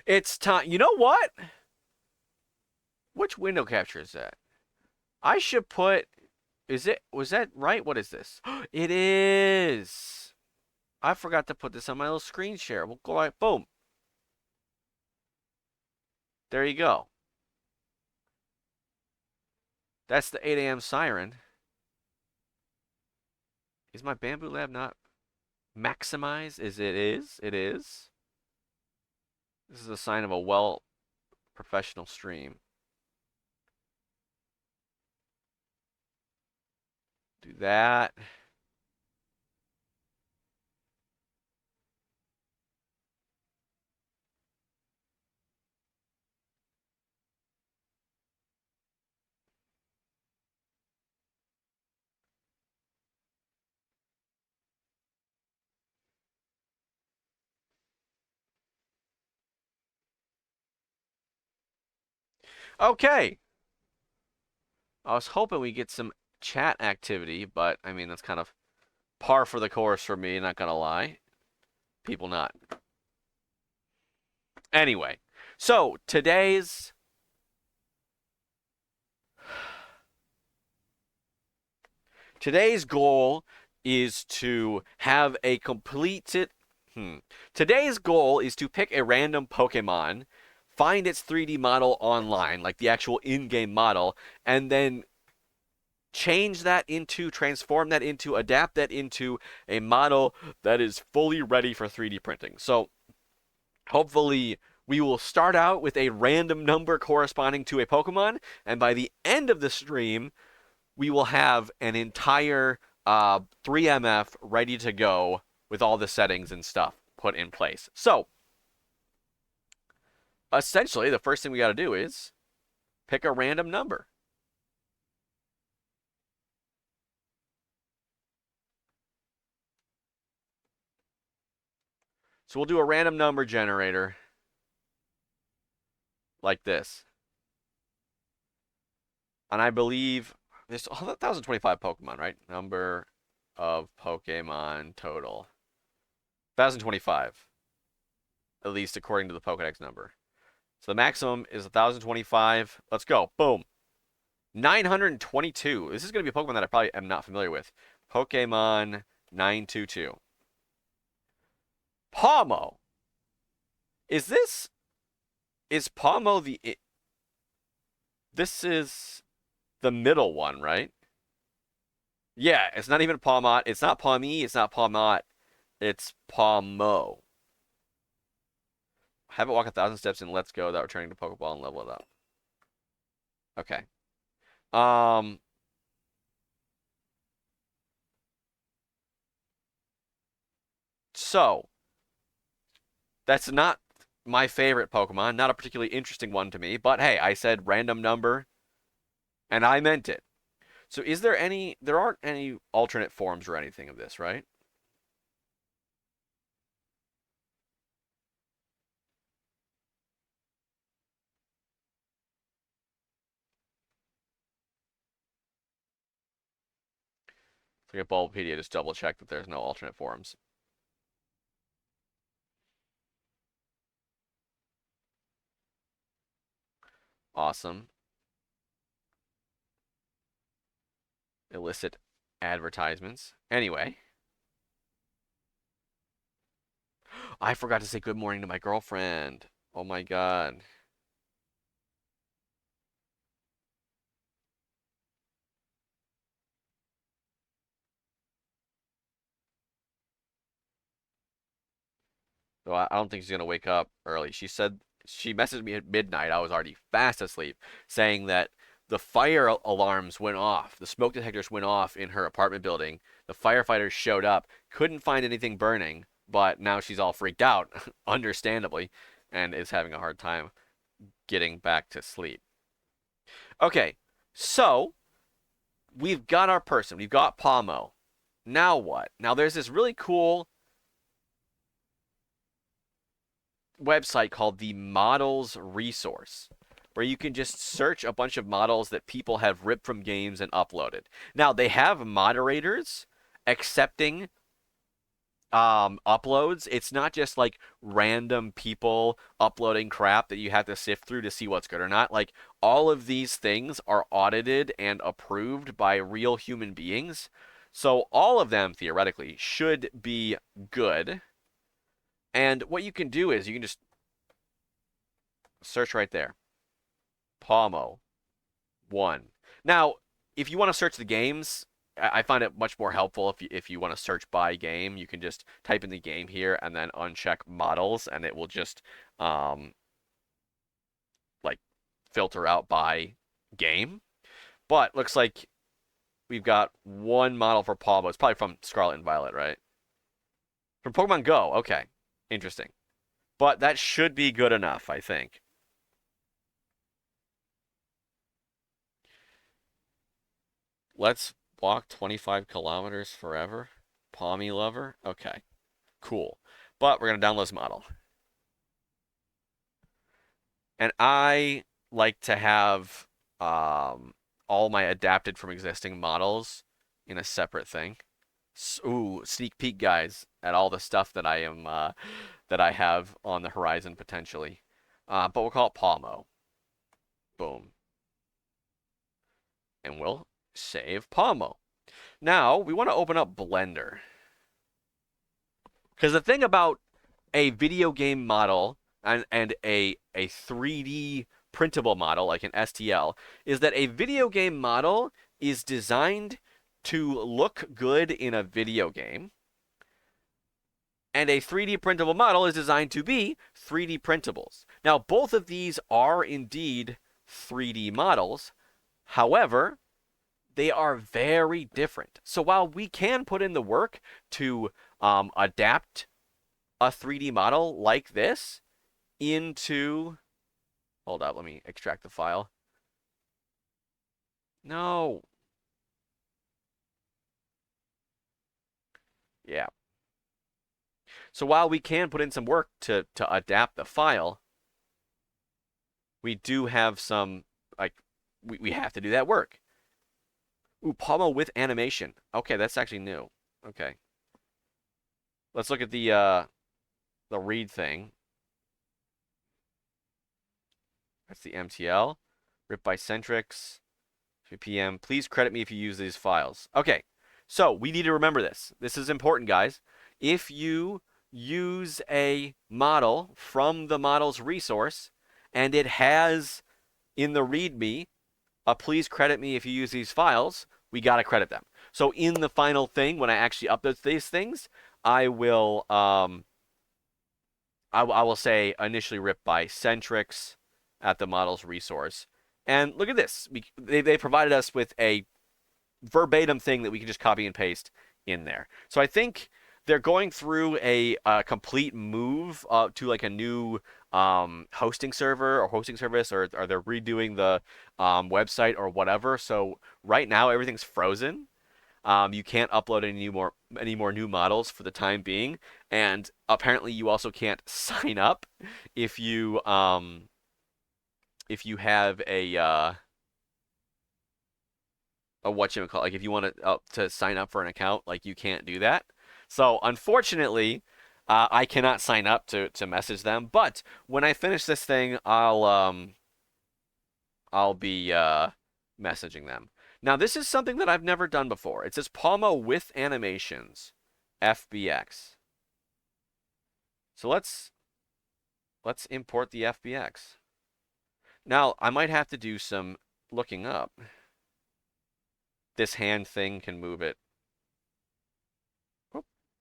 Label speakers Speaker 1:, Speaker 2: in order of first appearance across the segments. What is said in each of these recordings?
Speaker 1: It's time. You know what? Which window capture is that? I should put. Is it? Was that right? What is this? It is. I forgot to put this on my little screen share. We'll go like boom. There you go. That's the 8 a.m. siren. Is my Bamboo Lab not maximized? Is it is? It is. This is a sign of a well professional stream. Do that. Okay. I was hoping we get some chat activity, but I mean that's kind of par for the course for me, not gonna lie. People not. Anyway, so today's goal is to have a completed. Today's goal is to pick a random Pokemon, find its 3D model online, like the actual in-game model, and then transform that into, adapt that into a model that is fully ready for 3D printing. So hopefully we will start out with a random number corresponding to a Pokemon, and by the end of the stream, we will have an entire 3MF ready to go with all the settings and stuff put in place. So essentially, the first thing we got to do is pick a random number. So we'll do a random number generator like this. And I believe there's 1,025 Pokemon, right? Number of Pokemon total. 1,025, at least according to the Pokedex number. So the maximum is 1,025. Let's go. Boom. 922. This is going to be a Pokemon that I probably am not familiar with. Pokemon 922. Pawmo. Is Pawmo this is the middle one, right? Yeah, it's not even Pawmot. It's not Pawmi. It's not Pawmot. It's Pawmo. Have it walk 1,000 steps and let's go without returning to Pokeball and level it up. Okay. Um. So that's not my favorite Pokemon. Not a particularly interesting one to me. But hey, I said random number, and I meant it. So is there any? There aren't any alternate forms or anything of this, right? So get Bulbapedia, just double check that there's no alternate forms. Awesome. Illicit advertisements. Anyway, I forgot to say good morning to my girlfriend. Oh my god. So I don't think she's gonna wake up early. She messaged me at midnight. I was already fast asleep, saying that the fire alarms went off, the smoke detectors went off in her apartment building. The firefighters showed up, couldn't find anything burning, but now she's all freaked out, understandably, and is having a hard time getting back to sleep. Okay, so we've got our person. We've got Pawmo. Now what? Now there's this really cool website called the Models Resource, where you can just search a bunch of models that people have ripped from games and uploaded. Now they have moderators accepting uploads. It's not just like random people uploading crap that you have to sift through to see what's good or not. Like all of these things are audited and approved by real human beings. So all of them theoretically should be good. And what you can do is you can just search right there. Pawmo 1. Now, if you want to search the games, I find it much more helpful if you want to search by game. You can just type in the game here and then uncheck models, and it will just like filter out by game. But looks like we've got one model for Pawmo. It's probably from Scarlet and Violet, right? From Pokemon Go. Okay, interesting. But that should be good enough, I think. Let's walk 25 kilometers forever. Pawmi lover. Okay, cool. But we're going to download this model. And I like to have all my adapted from existing models in a separate thing. Ooh, sneak peek, guys, at all the stuff that that I have on the horizon potentially. But we'll call it Pawmo. Boom. And we'll save Pawmo. Now, we want to open up Blender. Because the thing about a video game model and a 3D printable model like an STL is that a video game model is designed to look good in a video game, and a 3D printable model is designed to be 3D printables. Now, both of these are indeed 3D models. However, they are very different. So while we can put in the work to adapt a 3D model like this into... Hold up, let me extract the file. No. Yeah. So while we can put in some work to adapt the file, we do have some, like, we have to do that work. Ooh, Pawmo with animation. Okay, that's actually new. Okay. Let's look at the read thing. That's the MTL. Ripped by Centrix. 3 p.m. Please credit me if you use these files. Okay, so we need to remember this. This is important, guys. If you use a model from the model's resource and it has in the README a please credit me if you use these files, we got to credit them. So in the final thing, when I actually upload these things, I will say initially ripped by Centrix at the model's resource. And look at this. They provided us with a verbatim thing that we can just copy and paste in there. So I think they're going through a complete move to like a new hosting server or hosting service, or they're redoing the website or whatever. So right now everything's frozen. You can't upload any more new models for the time being, and apparently you also can't sign up if you have a whatchamacallit, like if you want to sign up for an account, like you can't do that. So unfortunately, I cannot sign up to message them. But when I finish this thing, I'll be messaging them. Now this is something that I've never done before. It says Pawmo with animations, FBX. So let's import the FBX. Now I might have to do some looking up. This hand thing can move it.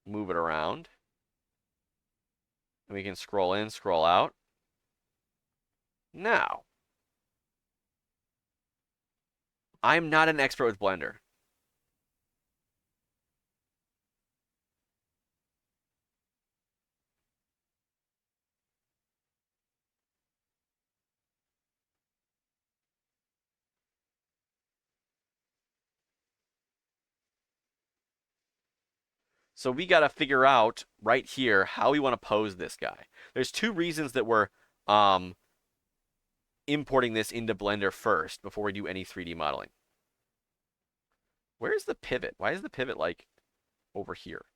Speaker 1: Move it around. And we can scroll in, scroll out. Now, I'm not an expert with Blender. So we got to figure out right here how we want to pose this guy. There's two reasons that we're importing this into Blender first before we do any 3D modeling. Where's the pivot? Why is the pivot like over here?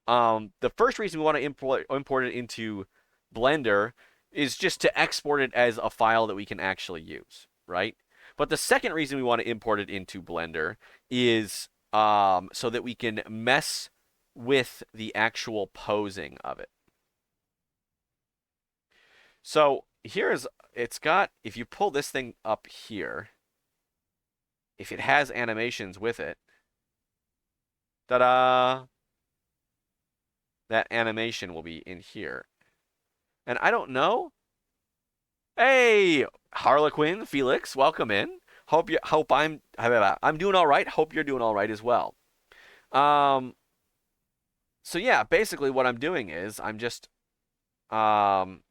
Speaker 1: The first reason we want to import it into Blender is just to export it as a file that we can actually use, right? But the second reason we want to import it into Blender is so that we can mess with the actual posing of it. So it's got, if you pull this thing up here, if it has animations with it, ta-da, that animation will be in here. And I don't know. Hey, Harlequin, Felix, welcome in. Hope I'm doing all right. Hope you're doing all right as well. So yeah, basically what I'm doing is I'm just um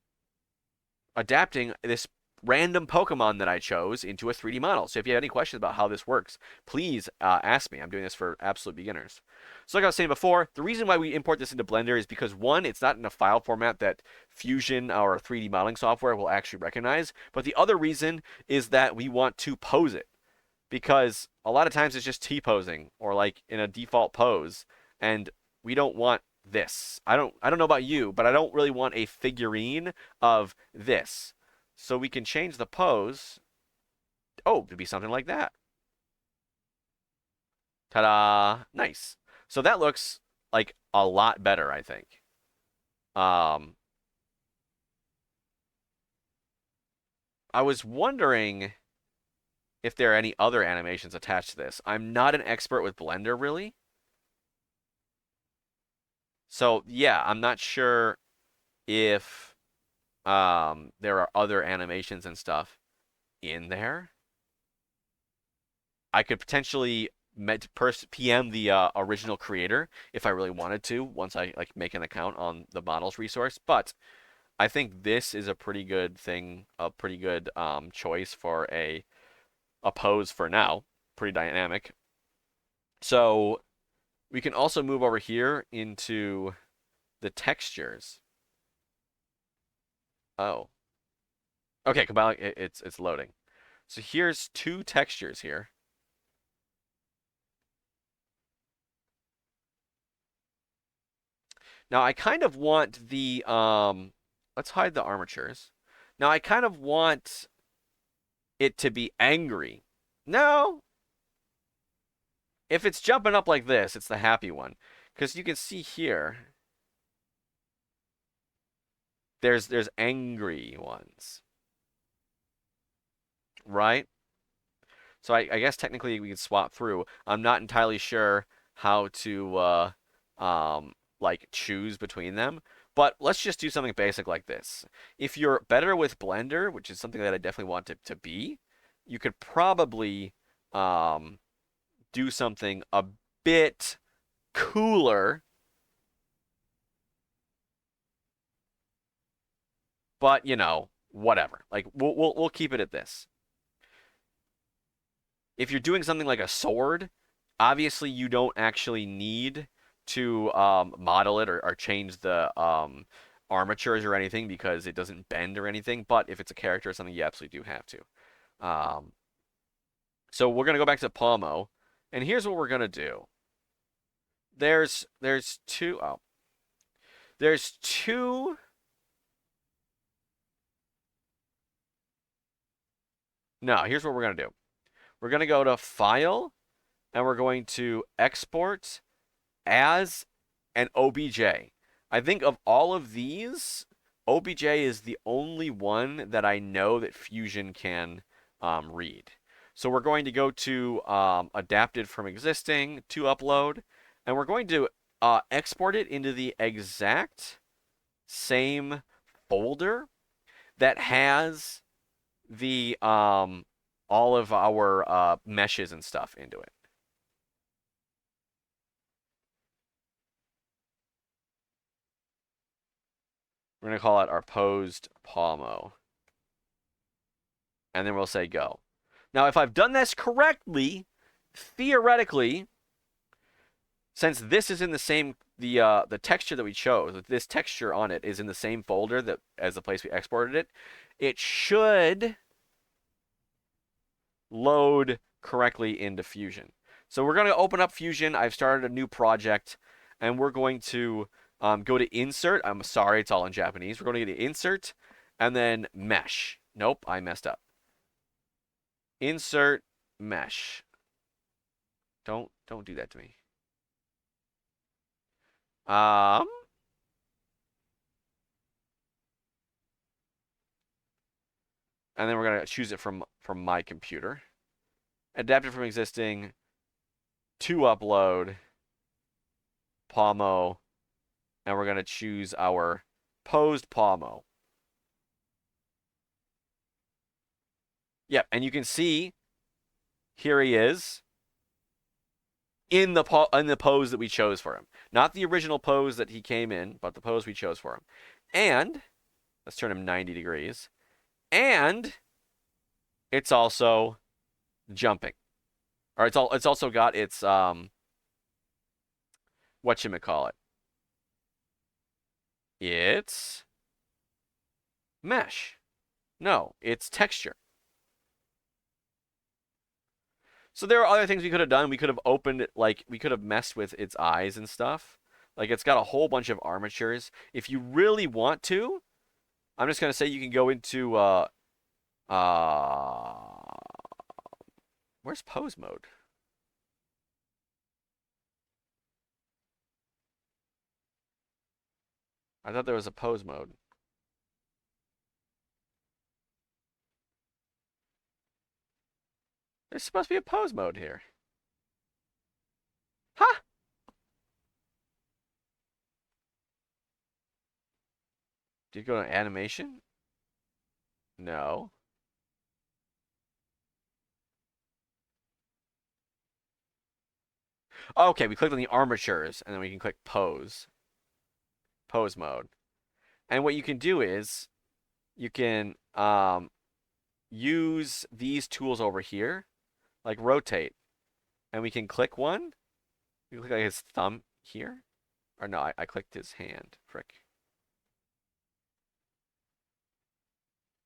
Speaker 1: adapting this random Pokemon that I chose into a 3D model. So if you have any questions about how this works, please ask me. I'm doing this for absolute beginners. So like I was saying before, the reason why we import this into Blender is because one, it's not in a file format that Fusion, our 3D modeling software, will actually recognize. But the other reason is that we want to pose it. Because a lot of times it's just T-posing or like in a default pose. And we don't want this. I don't know about you, but I don't really want a figurine of this. So we can change the pose, to be something like that. Ta-da! Nice. So that looks like a lot better, I think. I was wondering if there are any other animations attached to this. I'm not an expert with Blender, really. So yeah, I'm not sure if there are other animations and stuff in there. I could potentially PM the original creator if I really wanted to once I like make an account on the models resource. But I think this is a pretty good thing, a pretty good choice for a pose for now. Pretty dynamic. So we can also move over here into the textures. Oh. Okay, compiling it's loading. So here's two textures here. Now I kind of want the let's hide the armatures. Now I kind of want it to be angry. No. If it's jumping up like this, it's the happy one. Because you can see here there's angry ones. Right? So I guess technically we could swap through. I'm not entirely sure how to like choose between them. But let's just do something basic like this. If you're better with Blender, which is something that I definitely want to be, you could probably do something a bit cooler. But you know, whatever. Like we'll keep it at this. If you're doing something like a sword, obviously you don't actually need to model it or change the armatures or anything because it doesn't bend or anything. But if it's a character or something, you absolutely do have to. Um, so we're gonna go back to Palmo, and here's what we're gonna do. There's two. Oh, there's two. No, here's what we're gonna do. We're gonna go to File, and we're going to export as an OBJ. I think of all of these, OBJ is the only one that I know that Fusion can read. So we're going to go to adapted from existing to upload, and we're going to export it into the exact same folder that has the all of our meshes and stuff into it. We're going to call it our posed Palmo. And then we'll say go. Now, if I've done this correctly, theoretically, since this is in the same, the texture that we chose, this texture on it is in the same folder that as the place we exported it, it should load correctly into Fusion. So we're going to open up Fusion. I've started a new project. and we're going to go to insert. I'm sorry, it's all in Japanese. We're going to go to insert and then mesh. Nope, I messed up. Insert mesh. Don't do that to me. Um, and then we're gonna choose it from my computer. Adapt it from existing to upload Pawmo, and we're gonna choose our posed Pawmo. Yep, and you can see here he is in the pose that we chose for him. Not the original pose that he came in, but the pose we chose for him. And let's turn him 90 degrees. And it's also jumping. Or it's also got its whatchamacallit. It's mesh. No, it's texture. So there are other things we could have done. We could have opened it, like, we could have messed with its eyes and stuff. Like, it's got a whole bunch of armatures. If you really want to, I'm just gonna say you can go into where's pose mode? I thought there was a pose mode. There's supposed to be a pose mode here. Huh? Did you go to animation? No. Okay, we clicked on the armatures, and then we can click pose. Pose mode. And what you can do is you can use these tools over here, like rotate, and we can click one. You click like his thumb here, or no, I clicked his hand. Frick.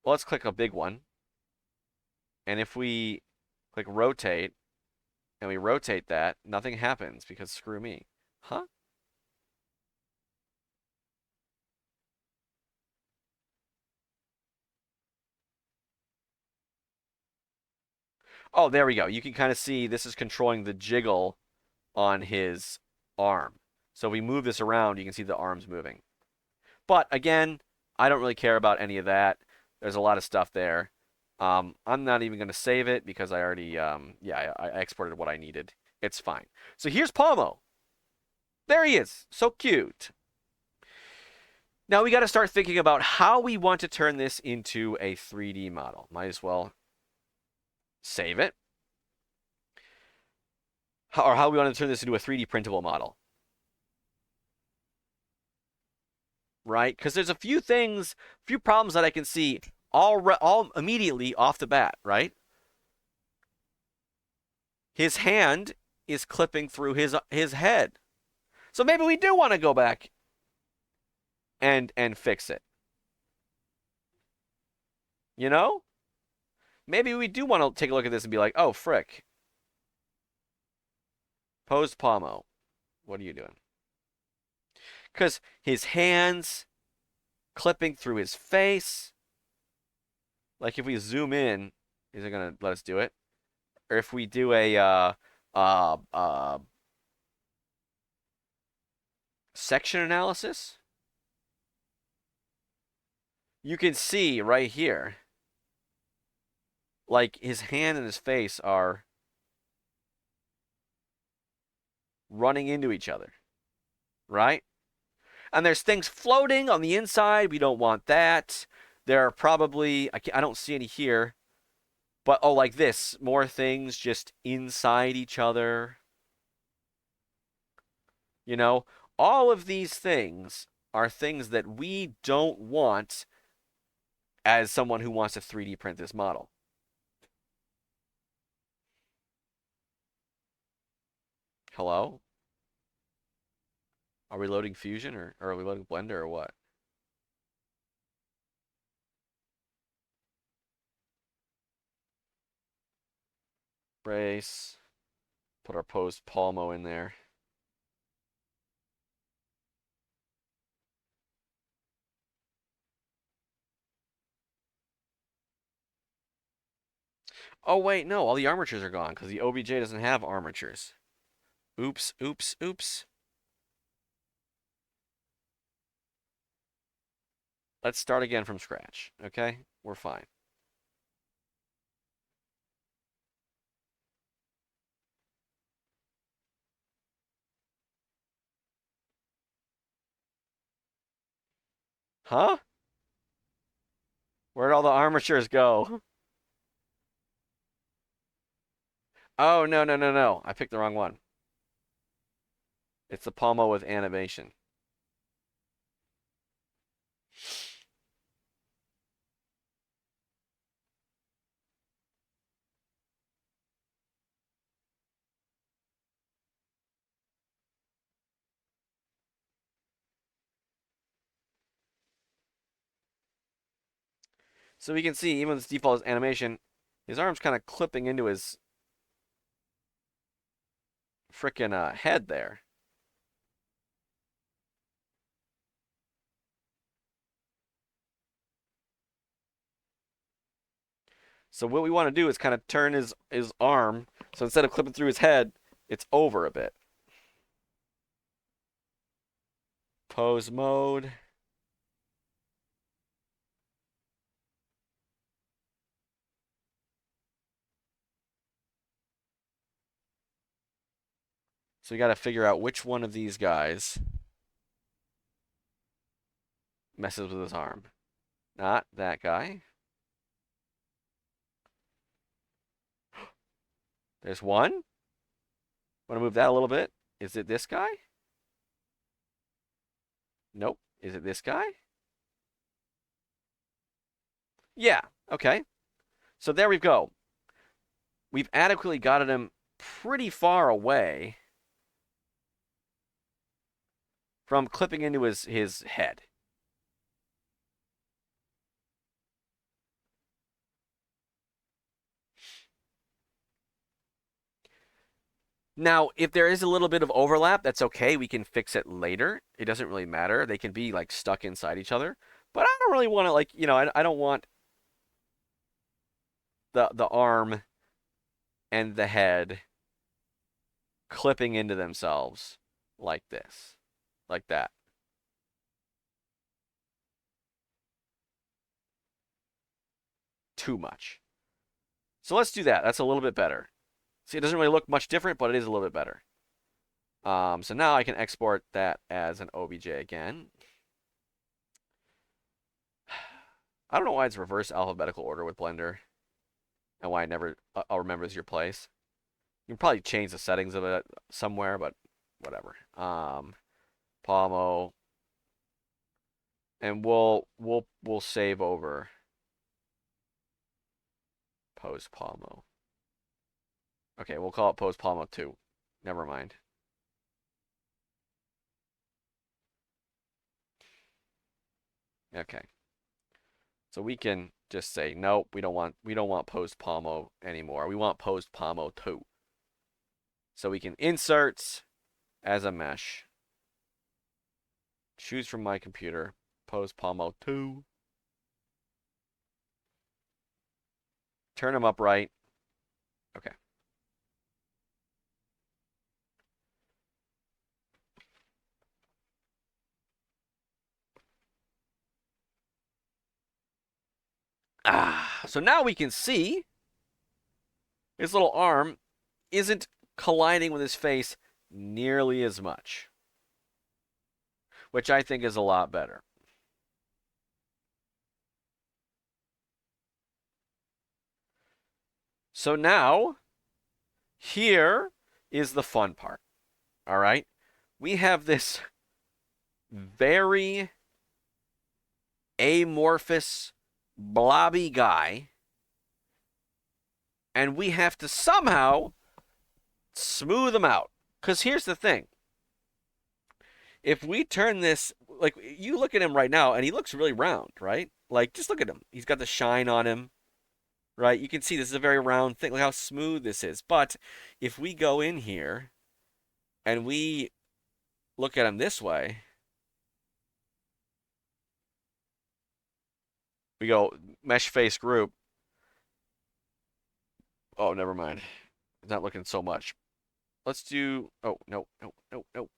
Speaker 1: Well, let's click a big one, and if we click rotate and we rotate that, nothing happens because screw me. Huh? Oh, there we go. You can kind of see this is controlling the jiggle on his arm. So if we move this around, you can see the arms moving. But again, I don't really care about any of that. There's a lot of stuff there. I'm not even going to save it because I already, yeah, I exported what I needed. It's fine. So here's Pawmo. There he is. So cute. Now we got to start thinking about how we want to turn this into a 3D model. Might as well save it. Or how we want to turn this into a 3D printable model. Right? Because there's a few things, few problems that I can see all immediately off the bat, right? His hand is clipping through his head. So maybe we do want to go back and fix it. You know? Maybe we do want to take a look at this and be like, "Oh, frick. Posed Pawmo. What are you doing?" Cuz his hands clipping through his face. Like if we zoom in, is it going to let us do it? Or if we do a section analysis, you can see right here, like his hand and his face are running into each other, right? And there's things floating on the inside. We don't want that. There are probably, I don't see any here, but oh, like this, more things just inside each other. You know, all of these things are things that we don't want as someone who wants to 3D print this model. Hello? Are we loading Fusion or are we loading Blender or what? Brace. Put our posed Pawmo in there. Oh, wait, no. All the armatures are gone because the OBJ doesn't have armatures. Oops, oops, oops. Let's start again from scratch, okay? We're fine. Huh? Where'd all the armatures go? Oh, no, no, no, no. I picked the wrong one. It's the Palmo with animation. So we can see, even with this default animation, his arm's kind of clipping into his frickin' head there. So what we want to do is kind of turn his arm, so instead of clipping through his head, it's over a bit. Pose mode. So we got to figure out which one of these guys messes with his arm. Not that guy. There's one. Want to move that a little bit? Is it this guy? Nope. Is it this guy? Yeah. Okay. So there we go. We've adequately gotten him pretty far away from clipping into his head. Now, if there is a little bit of overlap, that's okay. We can fix it later. It doesn't really matter. They can be like stuck inside each other. But I don't really want to like, I don't want the arm and the head clipping into themselves like this. Like that. Too much. So let's do that. That's a little bit better. See, it doesn't really look much different, but it is a little bit better. So now I can export that as an OBJ again. I don't know why it's reverse alphabetical order with Blender and why it never remembers your place. You can probably change the settings of it somewhere, but whatever. Palmo, and we'll save over Pose Palmo. Okay, we'll call it Pose Palmo 2. Never mind. Okay. So we can just say nope, we don't want Pose Palmo anymore. We want Pose Palmo 2. So we can insert as a mesh. Choose from my computer. Pose Palmo 2. Turn them upright. Okay. So now we can see his little arm isn't colliding with his face nearly as much, which I think is a lot better. So now, here is the fun part. All right? We have this very amorphous, blobby guy, and we have to somehow smooth him out. Because here's the thing. If we turn this, like, you look at him right now, and he looks really round, right? Like, just look at him. He's got the shine on him, right? You can see this is a very round thing. Look how smooth this is. But if we go in here and we look at him this way, we go mesh face group. Oh, never mind. It's not looking so much. Let's do. Oh, no, no, no, no.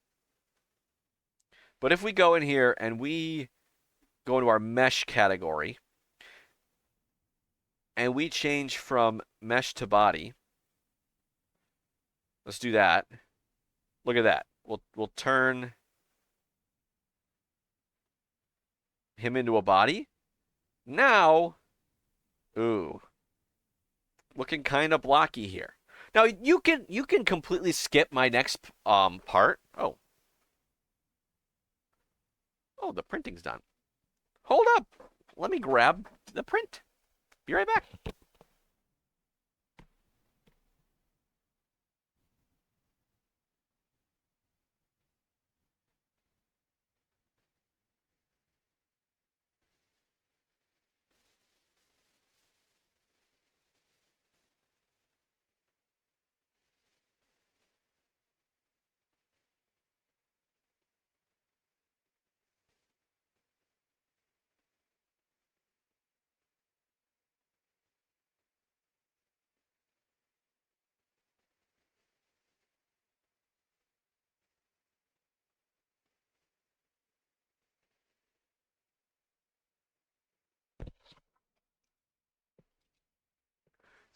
Speaker 1: But if we go in here and we go into our mesh category and we change from mesh to body, let's do that. Look at that. We'll turn him into a body. Now, ooh, looking kind of blocky here. Now you can completely skip my next part. Oh, oh, the printing's done. Hold up. Let me grab the print. Be right back.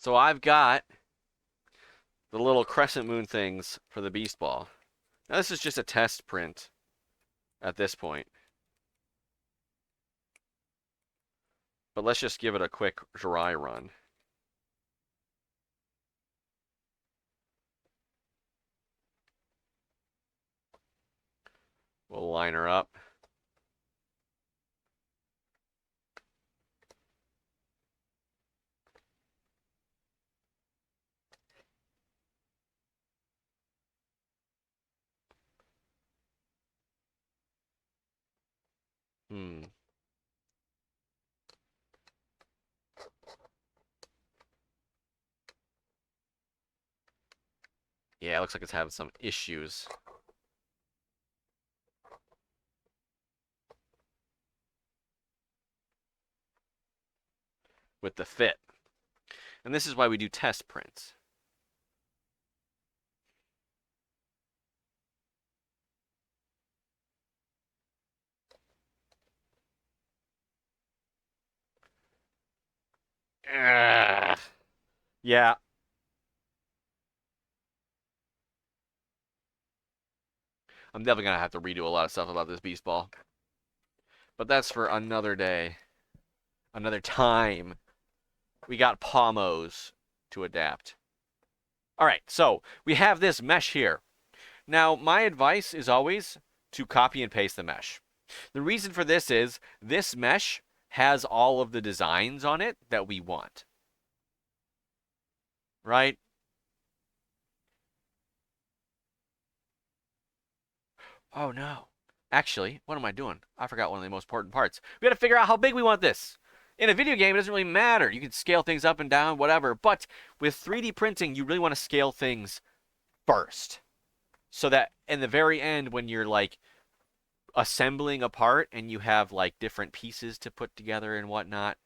Speaker 1: So I've got the little crescent moon things for the beast ball. Now this is just a test print at this point. But let's just give it a quick dry run. We'll line her up. Hmm. Yeah, it looks like it's having some issues with the fit. And this is why we do test prints. Ugh. Yeah. I'm definitely going to have to redo a lot of stuff about this beast ball. But that's for another day. Another time. We got Pommos to adapt. All right, so we have this mesh here. Now, my advice is always to copy and paste the mesh. The reason for this is this mesh has all of the designs on it that we want. Right? Oh no. Actually, what am I doing? I forgot one of the most important parts. We got to figure out how big we want this. In a video game, it doesn't really matter. You can scale things up and down, whatever. But with 3D printing, you really want to scale things first. So that in the very end, when you're like assembling a part and you have like different pieces to put together and whatnot,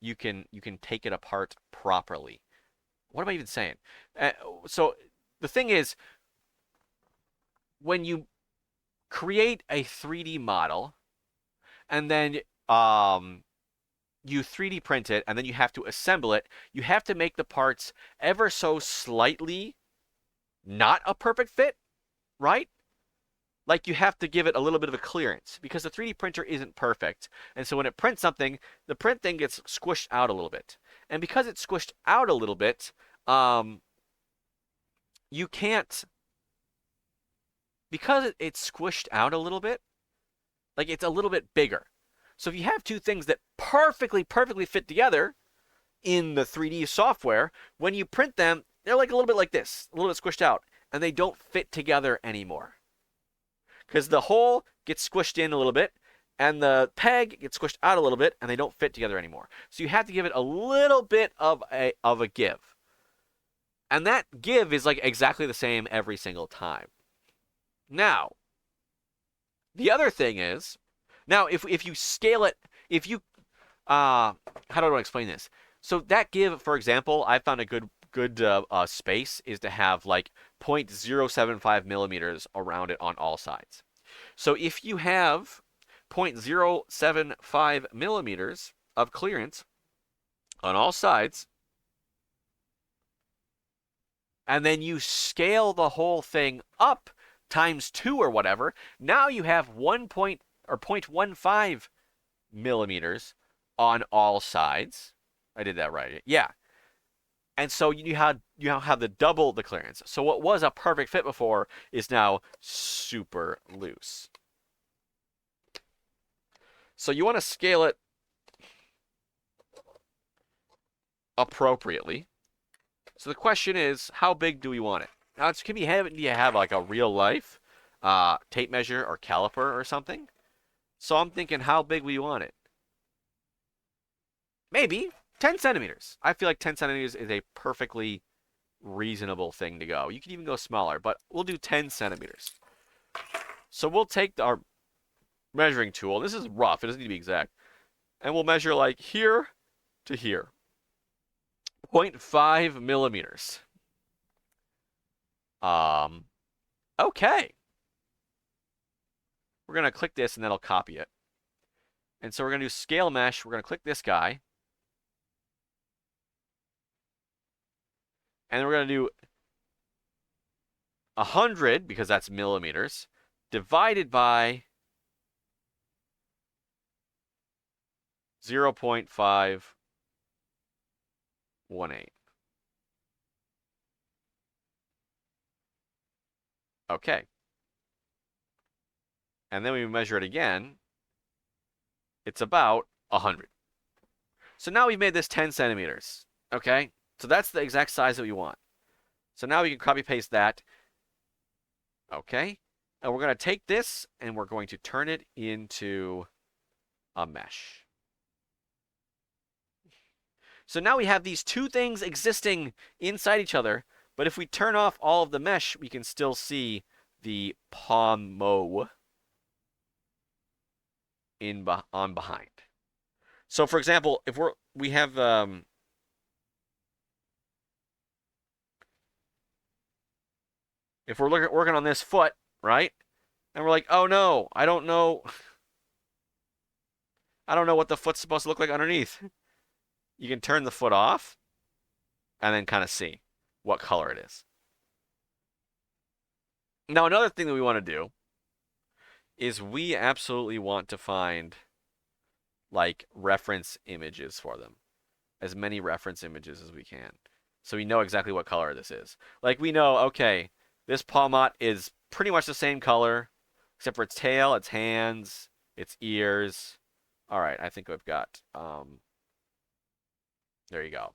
Speaker 1: you can take it apart properly. What am I even saying? Uh, so the thing is, when you create a 3D model and then you 3D print it and then you have to assemble it, you have to make the parts ever so slightly not a perfect fit, right? Like you have to give it a little bit of a clearance because the 3D printer isn't perfect. And so when it prints something, the print thing gets squished out a little bit. And because it's squished out a little bit, you can't, because it's squished out a little bit, like it's a little bit bigger. So if you have two things that perfectly fit together in the 3D software, when you print them, they're like a little bit like this, a little bit squished out, and they don't fit together anymore. Because the hole gets squished in a little bit, and the peg gets squished out a little bit, and they don't fit together anymore. So you have to give it a little bit of a give. And that give is like exactly the same every single time. Now, the other thing is, now if you scale it, if you how do I explain this? So that give, for example, I found a good space is to have like 0.075 millimeters around it on all sides. So if you have 0.075 millimeters of clearance on all sides, and then you scale the whole thing up times 2 or whatever, now you have 1 point or 0.15 millimeters on all sides. I did that right. Yeah. And so you now have the double the clearance. So what was a perfect fit before is now super loose. So you want to scale it appropriately. So the question is, how big do we want it? Now, can we have, do you have like a real life tape measure or caliper or something? So I'm thinking, how big we want it? Maybe 10 centimeters. I feel like 10 centimeters is a perfectly reasonable thing to go. You can even go smaller, but we'll do 10 centimeters. So we'll take our measuring tool. This is rough. It doesn't need to be exact. And we'll measure like here to here. 0.5 millimeters. Okay. We're going to click this and that'll copy it. And so we're going to do scale mesh. We're going to click this guy. And then we're going to do 100, because that's millimeters, divided by 0.518. Okay. And then we measure it again. It's about 100. So now we've made this 10 centimeters. Okay? So that's the exact size that we want. So now we can copy paste that. Okay? And we're going to take this and we're going to turn it into a mesh. So now we have these two things existing inside each other, but if we turn off all of the mesh, we can still see the pomo on behind. So for example, if we have if we're working on this foot, right? And we're like, "Oh no, I don't know. I don't know what the foot's supposed to look like underneath." You can turn the foot off and then kind of see what color it is. Now, another thing that we want to do is we absolutely want to find like reference images for them. As many reference images as we can. So we know exactly what color this is. Like we know, okay, this Pawmot is pretty much the same color, except for its tail, its hands, its ears. All right, I think we've got, there you go.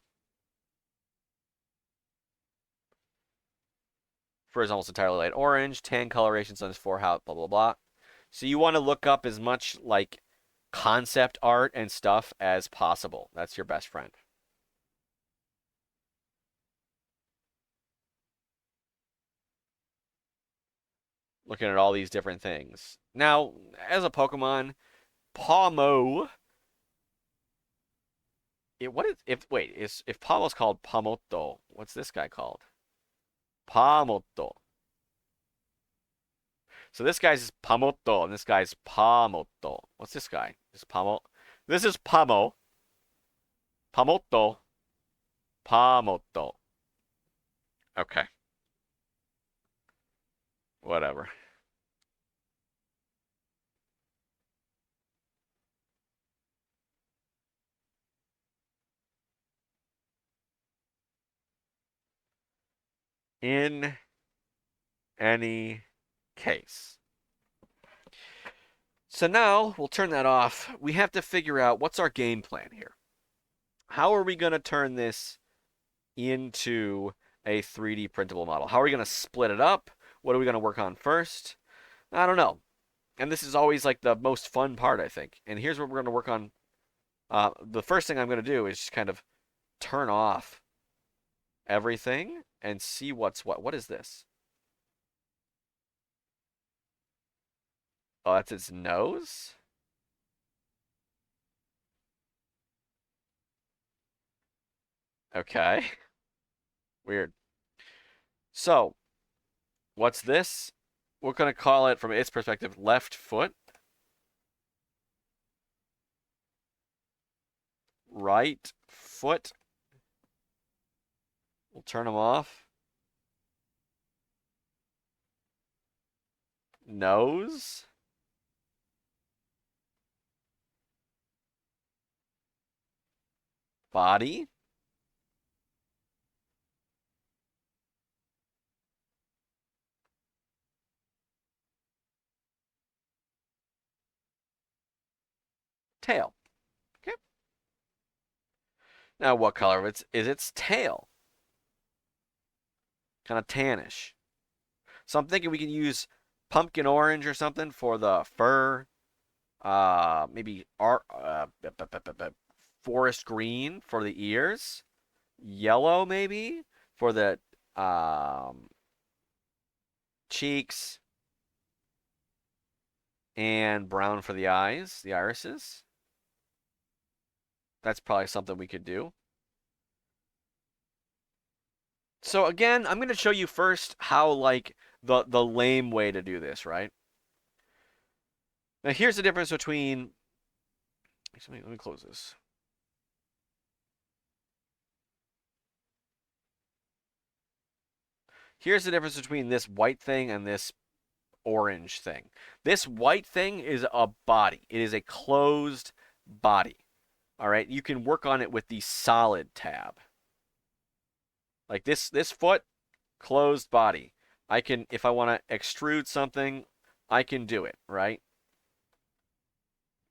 Speaker 1: Fur is almost entirely light orange, tan colorations on his forehead, blah, blah, blah. So you want to look up as much like concept art and stuff as possible. That's your best friend. Looking at all these different things. Now, as a Pokemon, Pawmo. What is if wait is if Pawmo's called Pamoto? What's this guy called? Pamoto. So this guy's Pamoto and this guy's Pamoto. What's this guy? This Pamo. This is Pamo. Pamoto. Pamoto. Okay. Whatever. In any case. So now we'll turn that off. We have to figure out what's our game plan here. How are we going to turn this into a 3D printable model? How are we going to split it up? What are we going to work on first? I don't know. And this is always like the most fun part, I think. And here's what we're going to work on. The first thing I'm going to do is just kind of turn off everything and see what's what. What is this? Oh, that's its nose? Okay. Weird. So, what's this? We're gonna call it, from its perspective, left foot, right foot. We'll turn them off. Nose. Body. Tail. Okay. Now, what color is its tail? Kind of tannish. So I'm thinking we can use pumpkin orange or something for the fur. Maybe forest green for the ears. Yellow maybe for the um, cheeks, and brown for the eyes, the irises. That's probably something we could do. So again, I'm going to show you first how like the lame way to do this, right? Now here's the difference between. Let me close this. Here's the difference between this white thing and this orange thing. This white thing is a body. It is a closed body. All right, you can work on it with the solid tab. Like this foot, closed body. I can, if I want to extrude something, I can do it, right?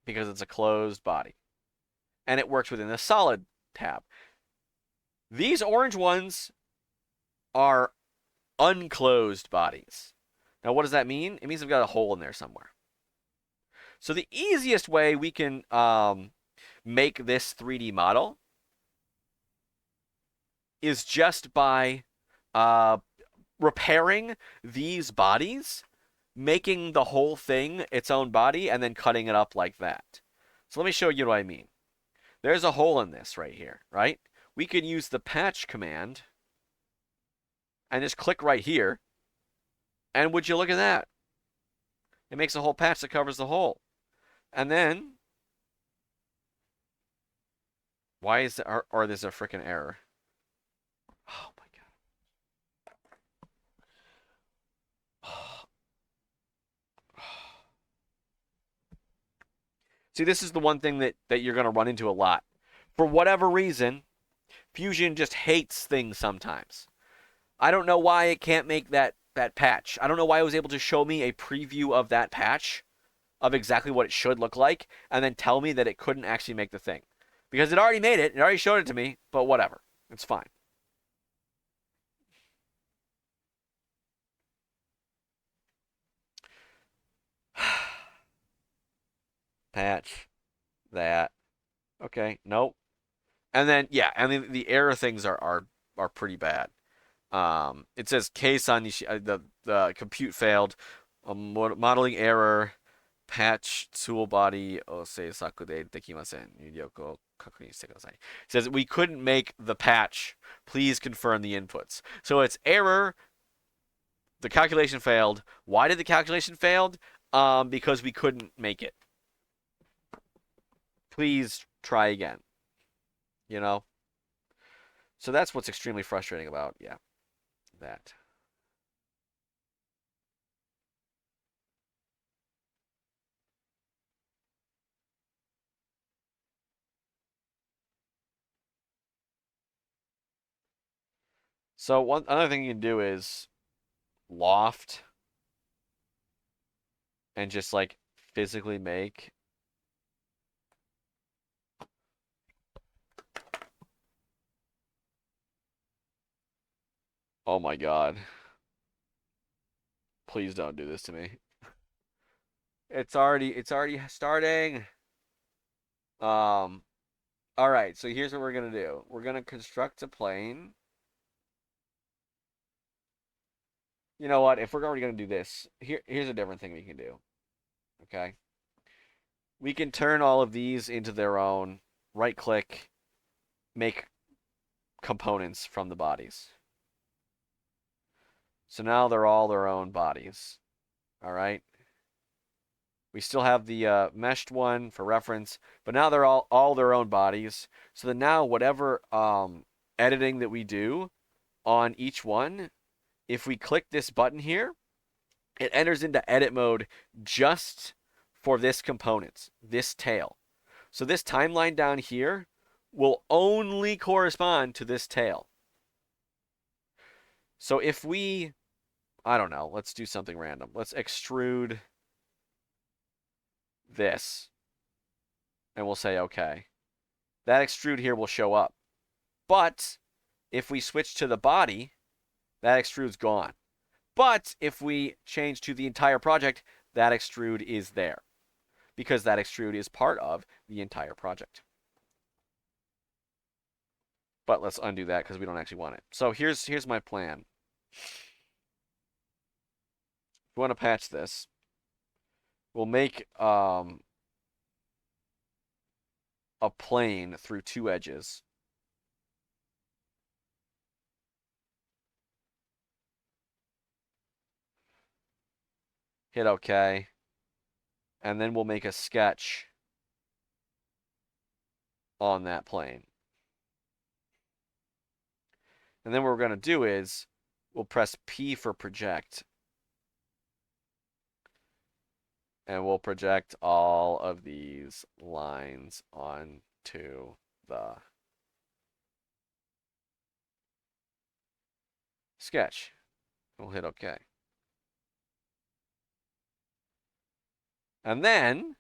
Speaker 1: Because it's a closed body. And it works within the solid tab. These orange ones are unclosed bodies. Now, what does that mean? It means I've got a hole in there somewhere. So the easiest way we can make this 3D model is just by repairing these bodies, making the whole thing its own body, and then cutting it up like that. So let me show you what I mean. There's a hole in this right here, right? We can use the patch command and just click right here. And would you look at that? It makes a whole patch that covers the hole. And then, why is there, or there's a freaking error? Oh my God. See, this is the one thing that you're going to run into a lot. For whatever reason, Fusion just hates things sometimes. I don't know why it can't make that patch. I don't know why it was able to show me a preview of that patch of exactly what it should look like and then tell me that it couldn't actually make the thing. Because it already made it, it already showed it to me, but whatever. It's fine. Patch that. Okay, nope. And then yeah, and the error things are pretty bad. It says case on the compute failed, modeling error, patch tool body を制作でできません。入力を確認してください. It says we couldn't make the patch. Please confirm the inputs. So it's error. The calculation failed. Why did the calculation failed? Because we couldn't make it. Please try again. You know. So that's what's extremely frustrating about that. So another thing you can do is loft and just like physically make. Oh my God. Please don't do this to me. It's already starting. Um all right, so here's what we're going to do. We're going to construct a plane. You know what? If we're already going to do this, here's a different thing we can do. Okay? We can turn all of these into their own, right click, make components from the bodies. So now they're all their own bodies. All right. We still have the meshed one for reference, but now they're all their own bodies. So that now whatever editing that we do on each one, if we click this button here, it enters into edit mode just for this component, this tail. So this timeline down here will only correspond to this tail. So if we, I don't know, let's do something random. Let's extrude this. And we'll say, okay. That extrude here will show up. But if we switch to the body, that extrude's gone. But if we change to the entire project, that extrude is there. Because that extrude is part of the entire project. But let's undo that because we don't actually want it. So here's my plan. If we want to patch this, we'll make a plane through two edges. Hit OK. And then we'll make a sketch on that plane. And then what we're going to do is we'll press P for project. And we'll project all of these lines onto the sketch. We'll hit OK. And then,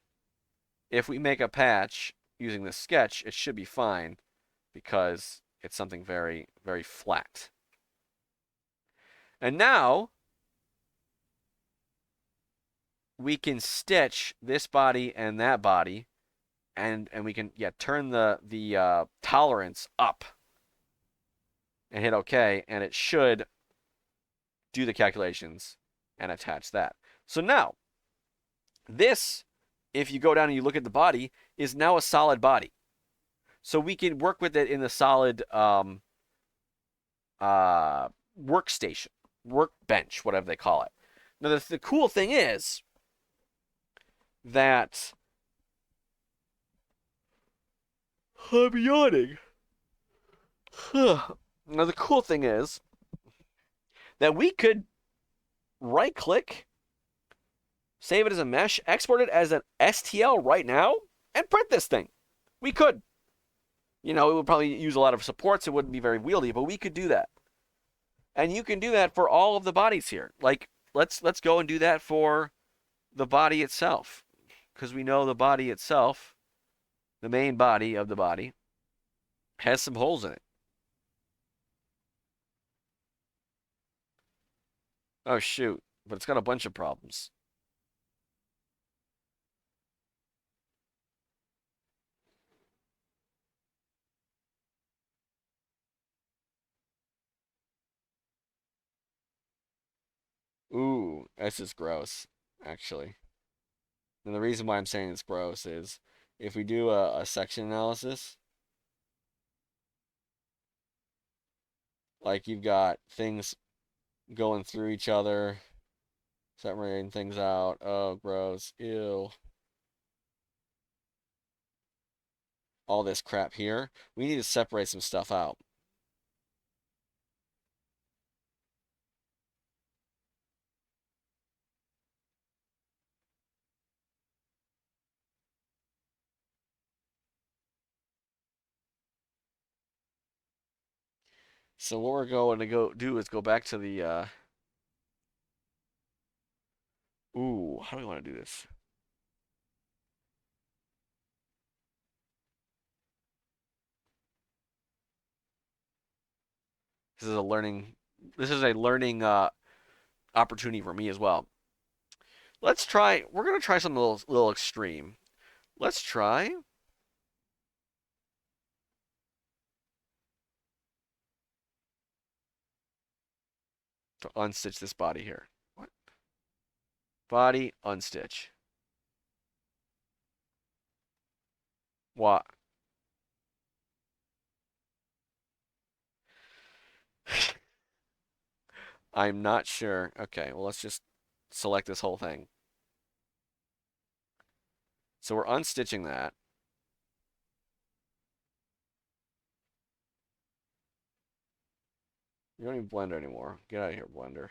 Speaker 1: if we make a patch using the sketch, it should be fine because it's something very, very flat. And now, we can stitch this body and that body, and we can turn the tolerance up and hit OK, and it should do the calculations and attach that. So now, this, if you go down and you look at the body, is now a solid body. So we can work with it in the solid workstation, workbench, whatever they call it. Now, the cool thing is that I'm yawning. Now, the cool thing is that we could right-click, save it as a mesh, export it as an STL right now, and print this thing. We could. You know, it would probably use a lot of supports. It wouldn't be very wieldy, but we could do that. And you can do that for all of the bodies here. Like, let's go and do that for the body itself. Because we know the body itself, the main body of the body, has some holes in it. Oh, shoot. But it's got a bunch of problems. Ooh, this is gross, actually. And the reason why I'm saying it's gross is if we do a section analysis, like you've got things going through each other, separating things out. Oh, gross. Ew. All this crap here. We need to separate some stuff out. So what we're going to go do is go back to the ooh, how do we want to do this? This is a learning opportunity for me as well. Let's try, we're going to try something a little extreme. Let's try to unstitch this body here. What? Body, unstitch. What? I'm not sure. Okay, well, let's just select this whole thing. So we're unstitching that. You don't need Blender anymore. Get out of here, Blender.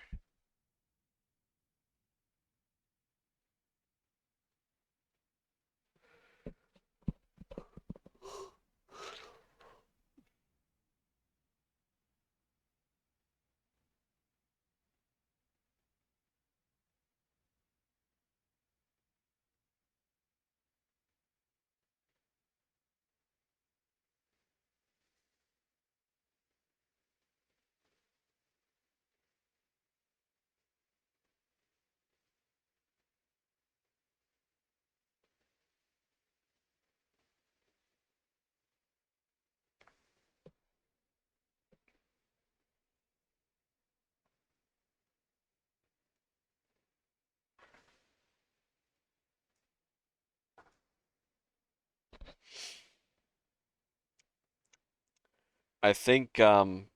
Speaker 1: I think um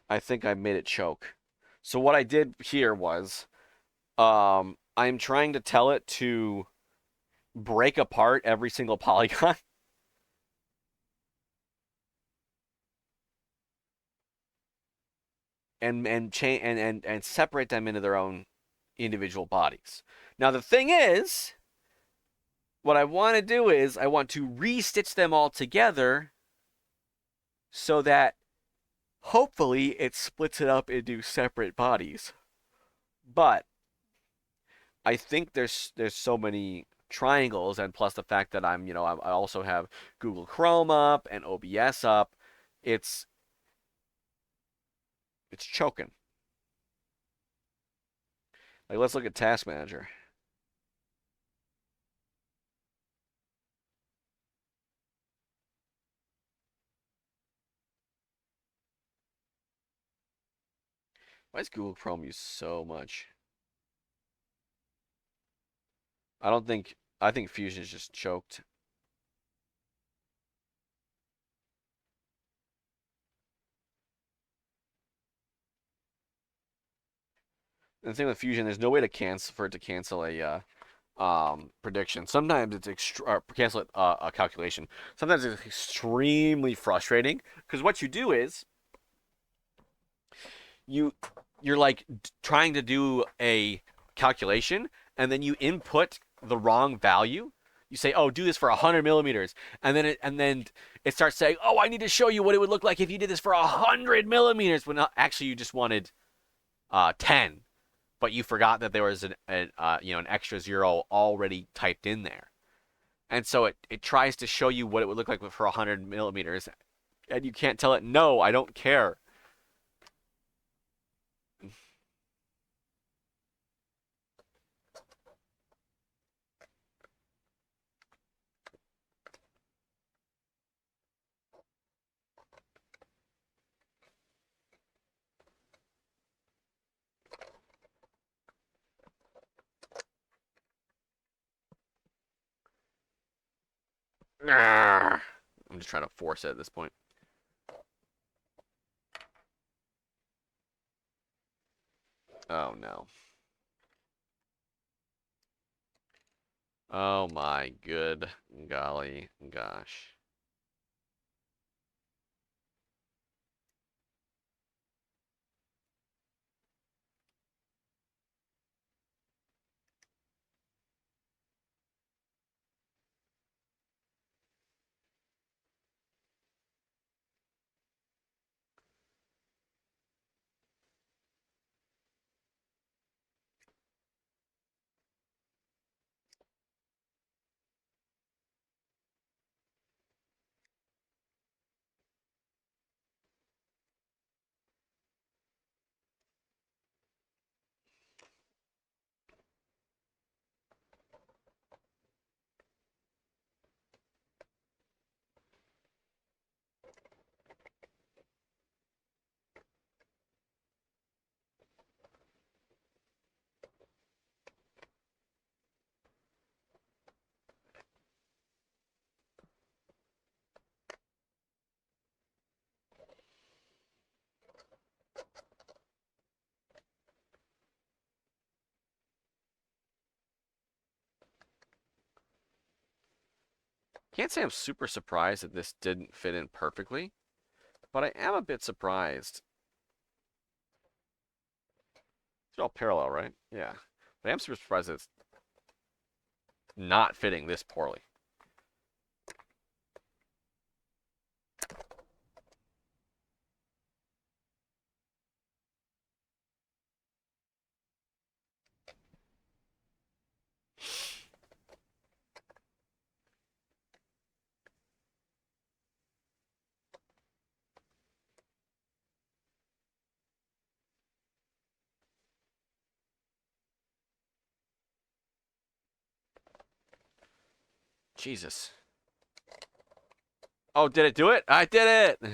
Speaker 1: I think I made it choke. So what I did here was I'm trying to tell it to break apart every single polygon and separate them into their own individual bodies. Now the thing is, what I want to do is I want to re-stitch them all together so that hopefully it splits it up into separate bodies. But I think there's so many triangles, and plus the fact that I also have Google Chrome up and OBS up. It's it's choking. Like, let's look at Task Manager. Why is Google Chrome used so much? I don't think I think Fusion is just choked. And the thing with Fusion, there's no way to cancel for it to cancel a prediction. Sometimes it's cancel it, a calculation. Sometimes it's extremely frustrating because what you do is you you're like trying to do a calculation and then you input the wrong value. You say, "Oh, do this for 100 millimeters," and then it starts saying, "Oh, I need to show you what it would look like if you did this for 100 millimeters." When actually you just wanted 10, but you forgot that there was an extra zero already typed in there, and so it tries to show you what it would look like for 100 millimeters, and you can't tell it, "No, I don't care." I'm just trying to force it at this point. Oh no. Oh my good golly gosh. Can't say I'm super surprised that this didn't fit in perfectly, but I am a bit surprised. It's all parallel, right? Yeah. But I am super surprised that it's not fitting this poorly. Jesus. Oh, did it do it? I did it! You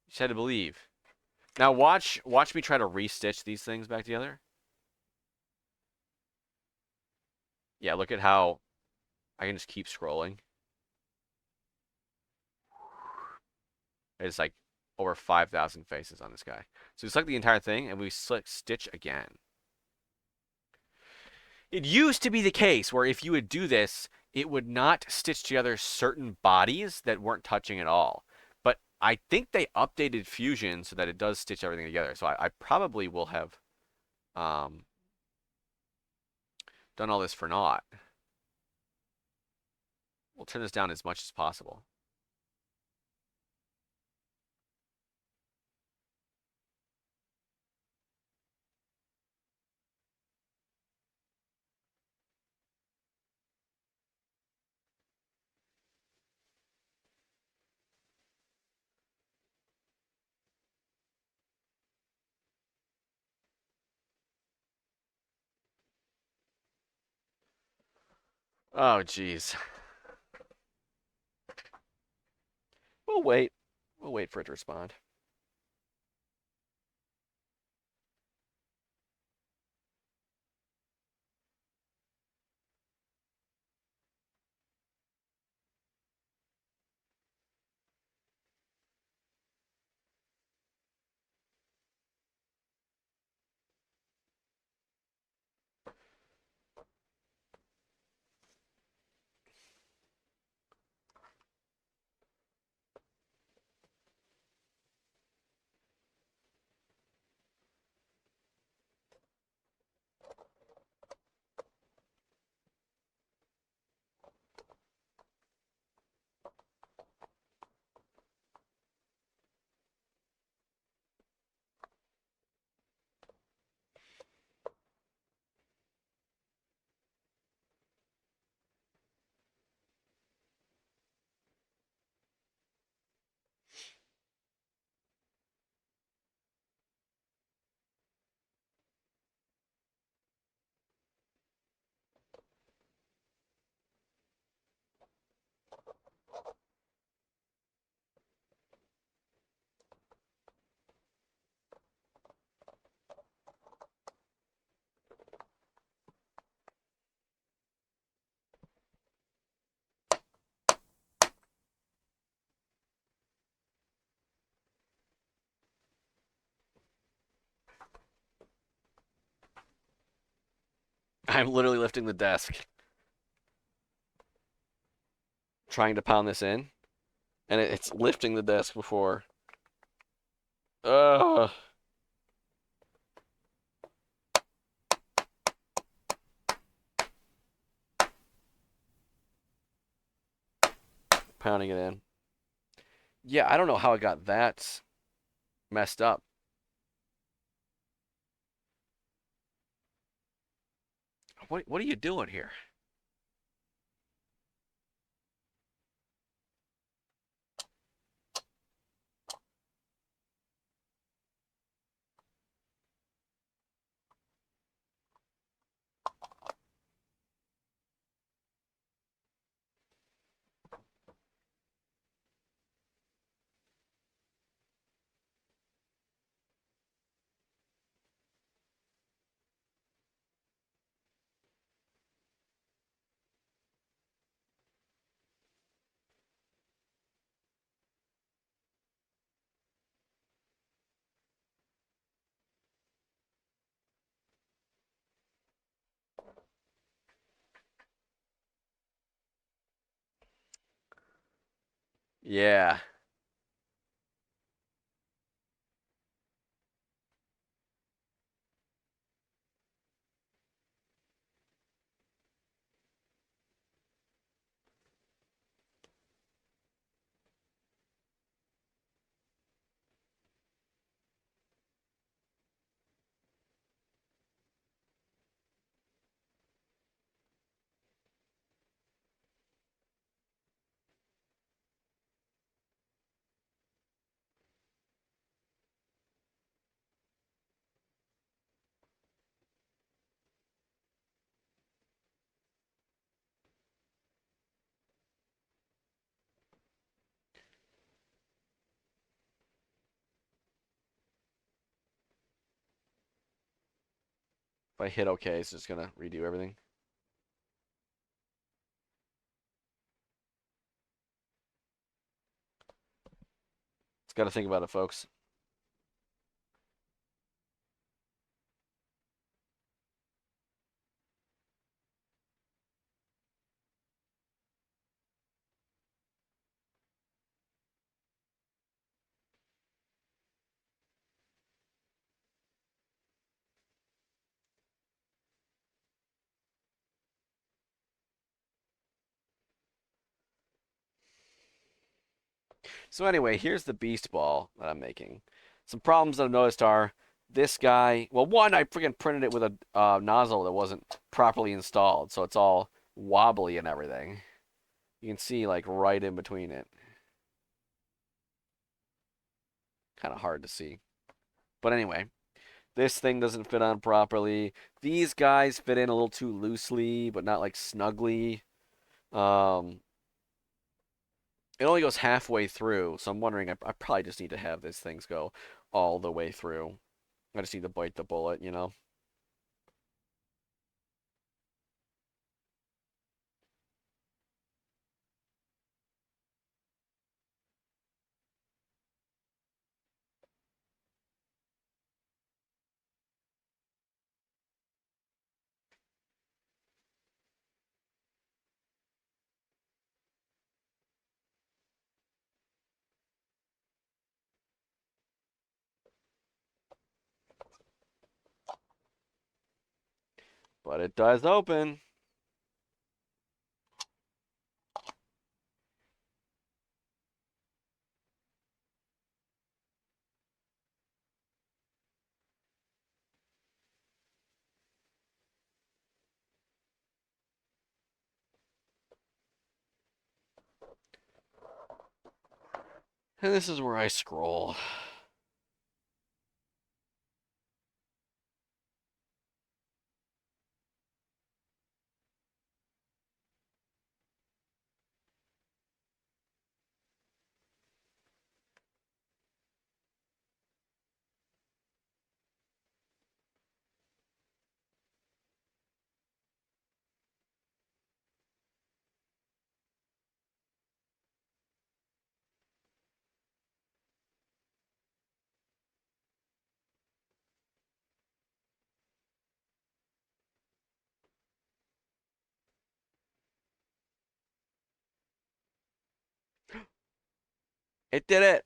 Speaker 1: just had to believe. Now watch me try to restitch these things back together. Yeah, look at how I can just keep scrolling. It's like over 5,000 faces on this guy. So we select the entire thing and we select stitch again. It used to be the case where if you would do this, it would not stitch together certain bodies that weren't touching at all. But I think they updated Fusion so that it does stitch everything together. So I probably will have um, done all this for naught. We'll turn this down as much as possible. Oh, jeez. We'll wait. We'll wait for it to respond. I'm literally lifting the desk, trying to pound this in, and it's lifting the desk before. Ugh. Pounding it in. Yeah, I don't know how it got that messed up. What are you doing here? Yeah. If I hit OK, it's just gonna redo everything. It's got to think about it, folks. So anyway, here's the beast ball that I'm making. Some problems that I've noticed are this guy. Well, one, I freaking printed it with a nozzle that wasn't properly installed, so it's all wobbly and everything. You can see like right in between it. Kind of hard to see. But anyway, this thing doesn't fit on properly. These guys fit in a little too loosely, but not like snugly. Um, it only goes halfway through, so I'm wondering I probably just need to have these things go all the way through. I just need to bite the bullet, you know? But it does open. And this is where I scroll. It did it.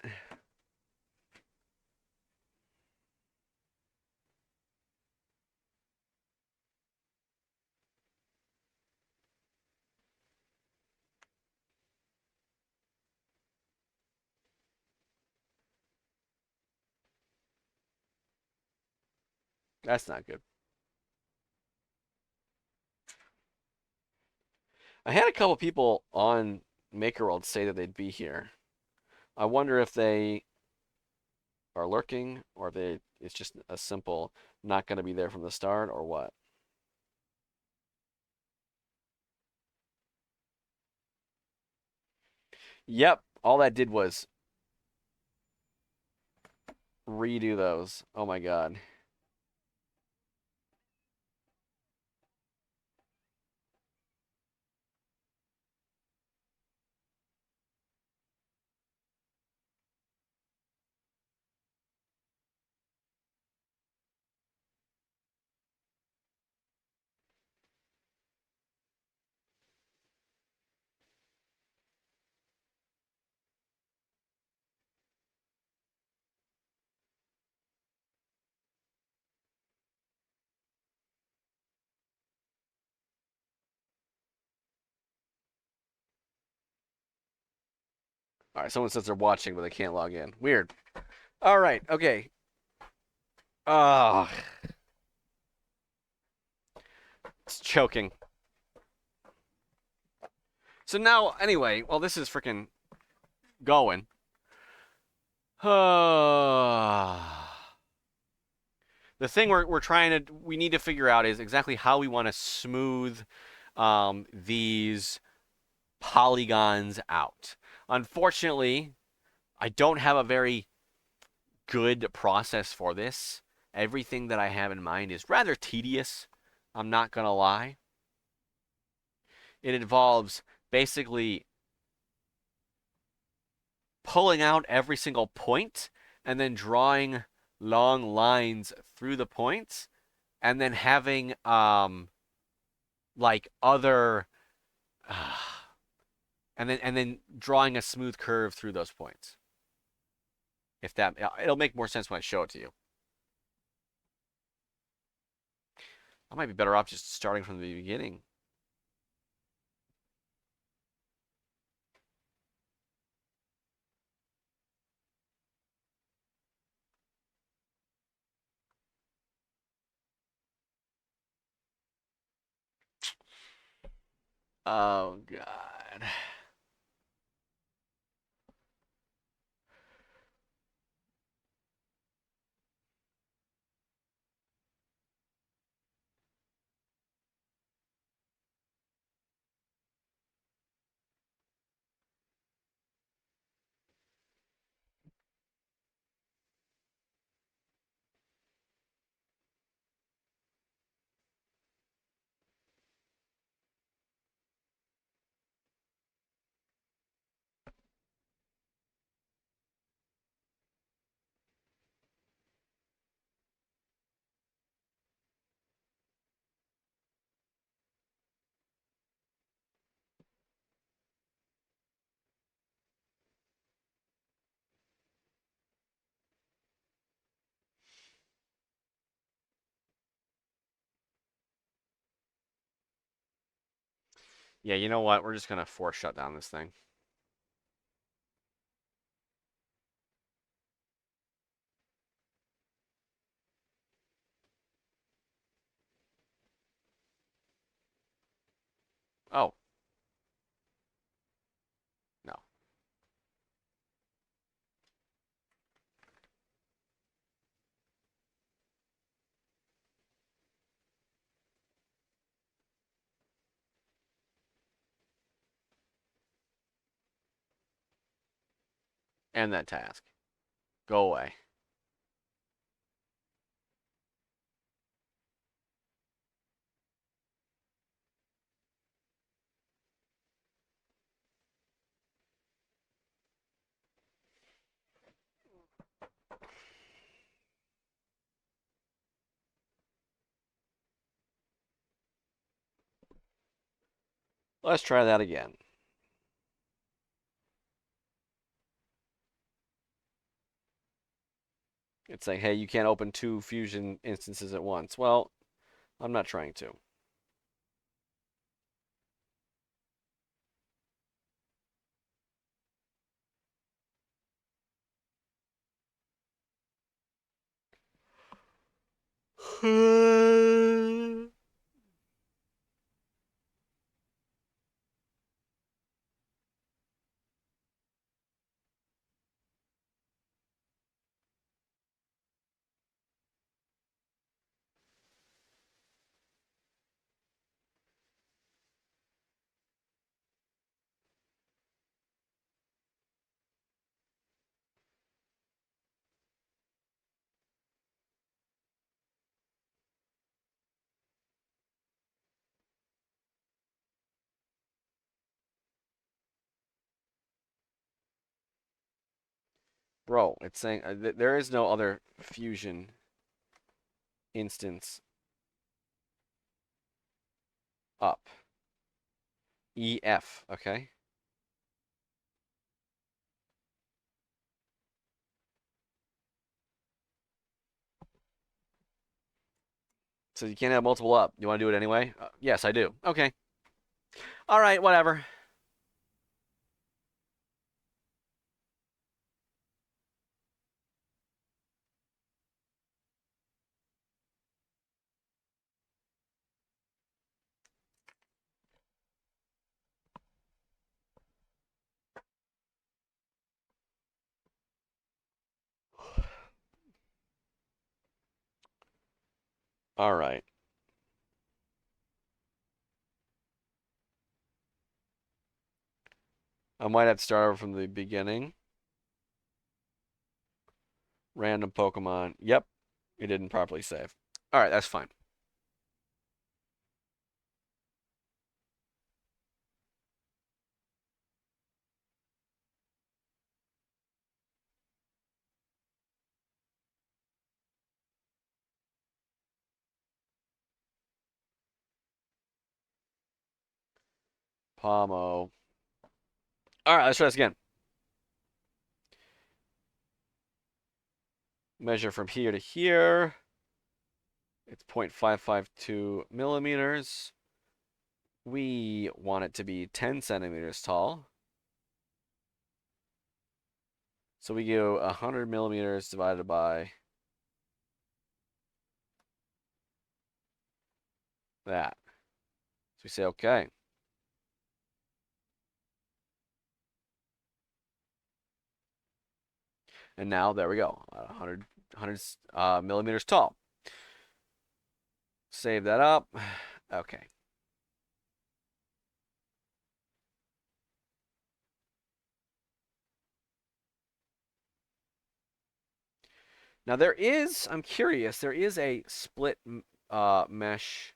Speaker 1: That's not good. I had a couple people on Maker World say that they'd be here. I wonder if they are lurking or if it's just a simple not going to be there from the start or what. Yep, all that did was redo those. Oh my god. All right, someone says they're watching, but they can't log in. Weird. All right, okay. Ah, it's choking. So now, anyway, well, this is freaking going. The thing we're trying to we need to figure out is exactly how we want to smooth these polygons out. Unfortunately, I don't have a very good process for this. Everything that I have in mind is rather tedious. I'm not gonna lie. It involves basically pulling out every single point and then drawing long lines through the points and then having like other and then drawing a smooth curve through those points. If that it'll make more sense when I show it to you. I might be better off just starting from the beginning. Oh God. Yeah, you know what? We're just gonna force shut down this thing. Oh, no. End that task. Go away. Let's try that again. It's like, hey, you can't open two Fusion instances at once. Well, I'm not trying to. Bro, it's saying there is no other Fusion instance up. EF, okay? So you can't have multiple up. You want to do it anyway? Yes, I do. Okay. All right, whatever. All right. I might have to start over from the beginning. Random Pokemon. Yep, it didn't properly save. All right, that's fine. Pomo. All right, let's try this again. Measure from here to here. It's 0.552 millimeters. We want it to be 10 centimeters tall. So we go 100 millimeters divided by that. So we say okay. And now there we go. 100 millimeters tall. Save that up. Okay. Now I'm curious, there is a split mesh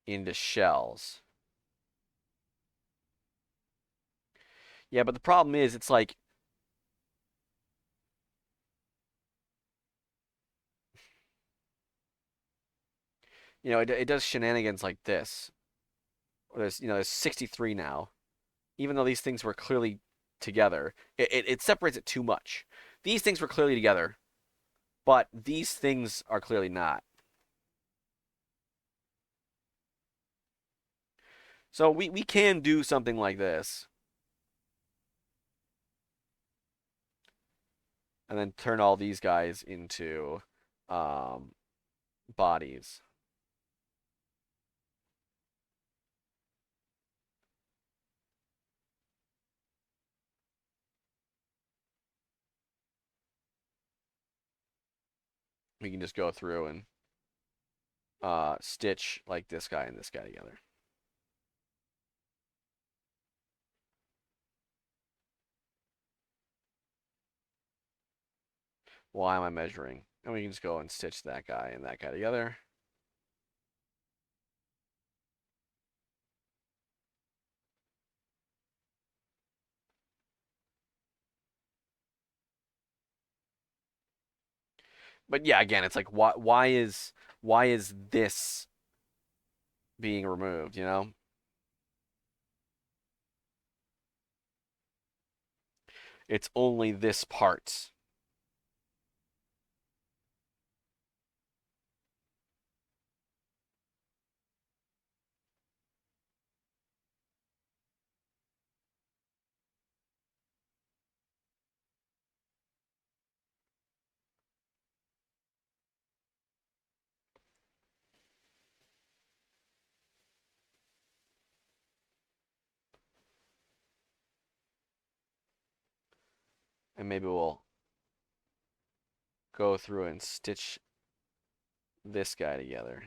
Speaker 1: into shells. Yeah, but the problem is it's like, it does shenanigans like this. There's 63 now. Even though these things were clearly together, it separates it too much. These things were clearly together, but these things are clearly not. So we can do something like this. And then turn all these guys into um, bodies. We can just go through and stitch like this guy and this guy together. Why am I measuring? And we can just go and stitch that guy and that guy together. But yeah, again, it's like why is this being removed, you know? It's only this part. And maybe we'll go through and stitch this guy together.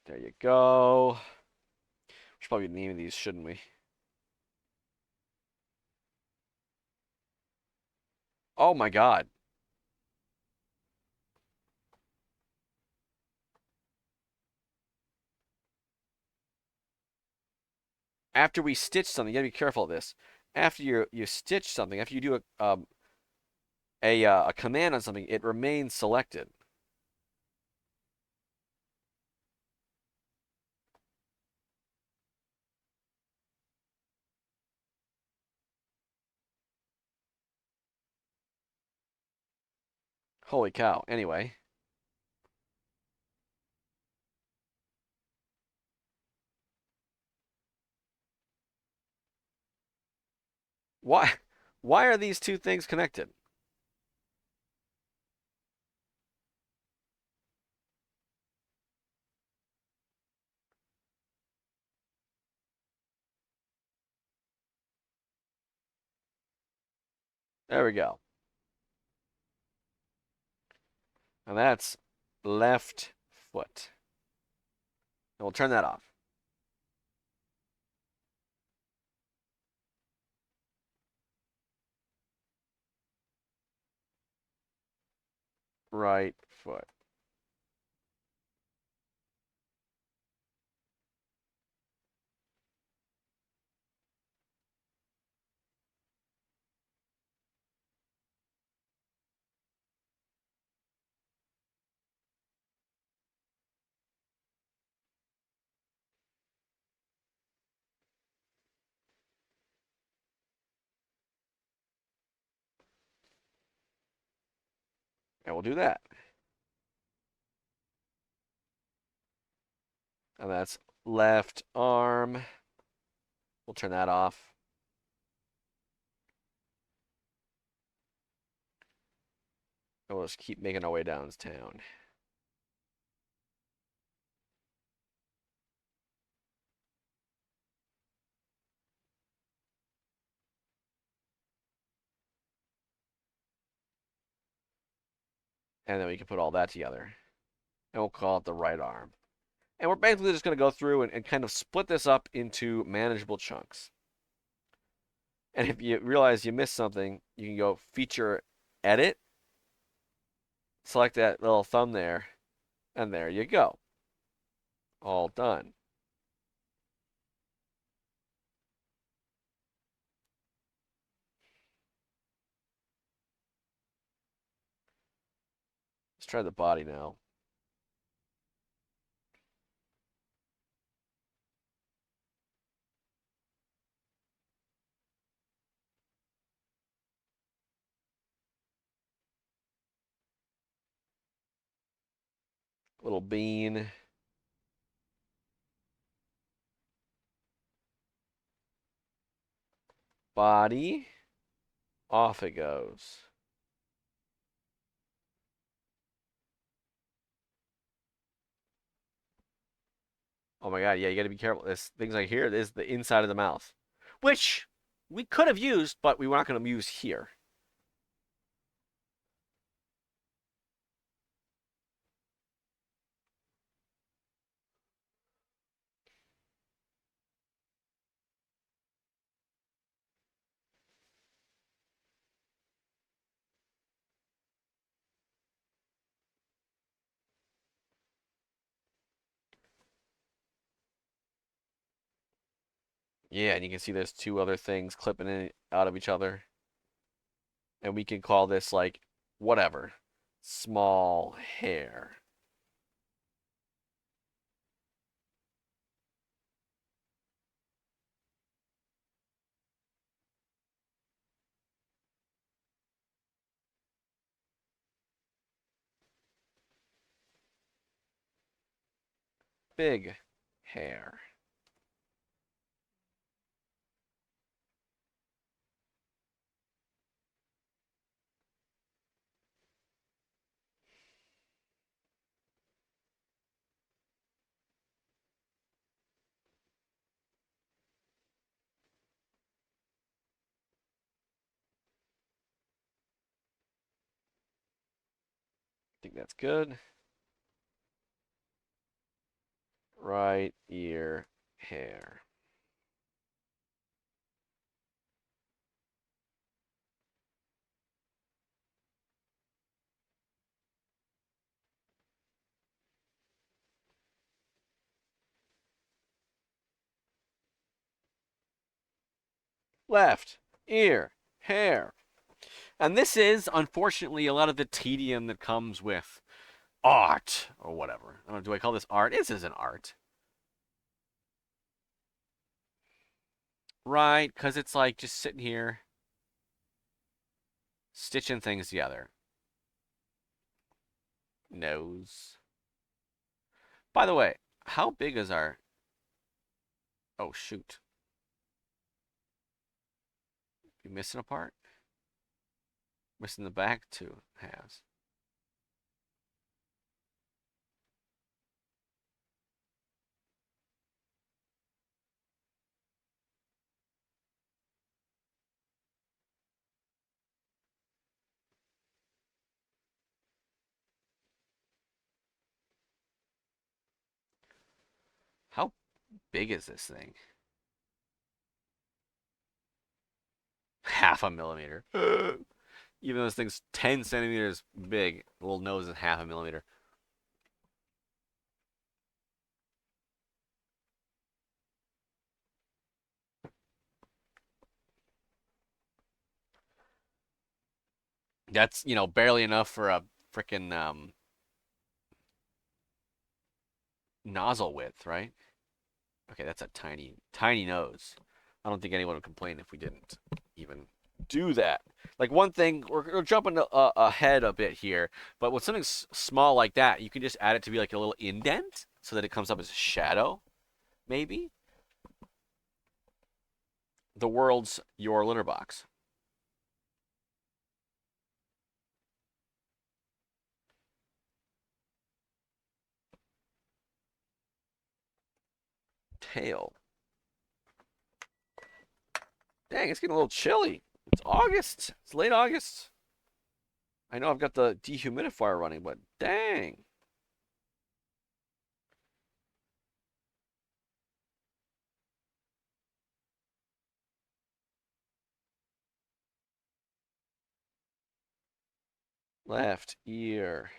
Speaker 1: There you go. We should probably name these, shouldn't we? Oh my God. After we stitch something, you gotta be careful of this. After you stitch something, after you do a command on something, it remains selected. Holy cow. Anyway. Why Why are these two things connected? There we go. And that's left foot. And we'll turn that off. Right foot. And we'll do that. And that's left arm. We'll turn that off. And we'll just keep making our way downtown. And then we can put all that together. And we'll call it the right arm. And we're basically just going to go through and kind of split this up into manageable chunks. And if you realize you missed something, you can go feature edit, select that little thumb there, and there you go. All done. Let's try the body now. Little bean. Body. Off it goes. Oh my god, yeah, you gotta be careful. This things like here is the inside of the mouth. Which we could have used, but we were not gonna use here. Yeah, and you can see there's two other things clipping in out of each other. And we can call this like whatever. Small hair. Big hair. I think that's good. Right ear hair. Left ear hair. And this is, unfortunately, a lot of the tedium that comes with art or whatever. I don't know, do I call this art? This isn't art. Right, because it's like just sitting here stitching things together. Nose. By the way, how big is our. Oh, shoot. You missing a part? Missing the back two halves. How big is this thing? Half a millimeter. Even though this thing's 10 centimeters big, the little nose is half a millimeter. That's, barely enough for a freaking nozzle width, right? Okay, that's a tiny, tiny nose. I don't think anyone would complain if we didn't even do that. Like one thing, we're jumping ahead a bit here, but with something small like that, you can just add it to be like a little indent so that it comes up as a shadow, maybe. The world's your litter box. Tail. Dang, it's getting a little chilly. It's August. It's late August. I know I've got the dehumidifier running, but dang. Left ear.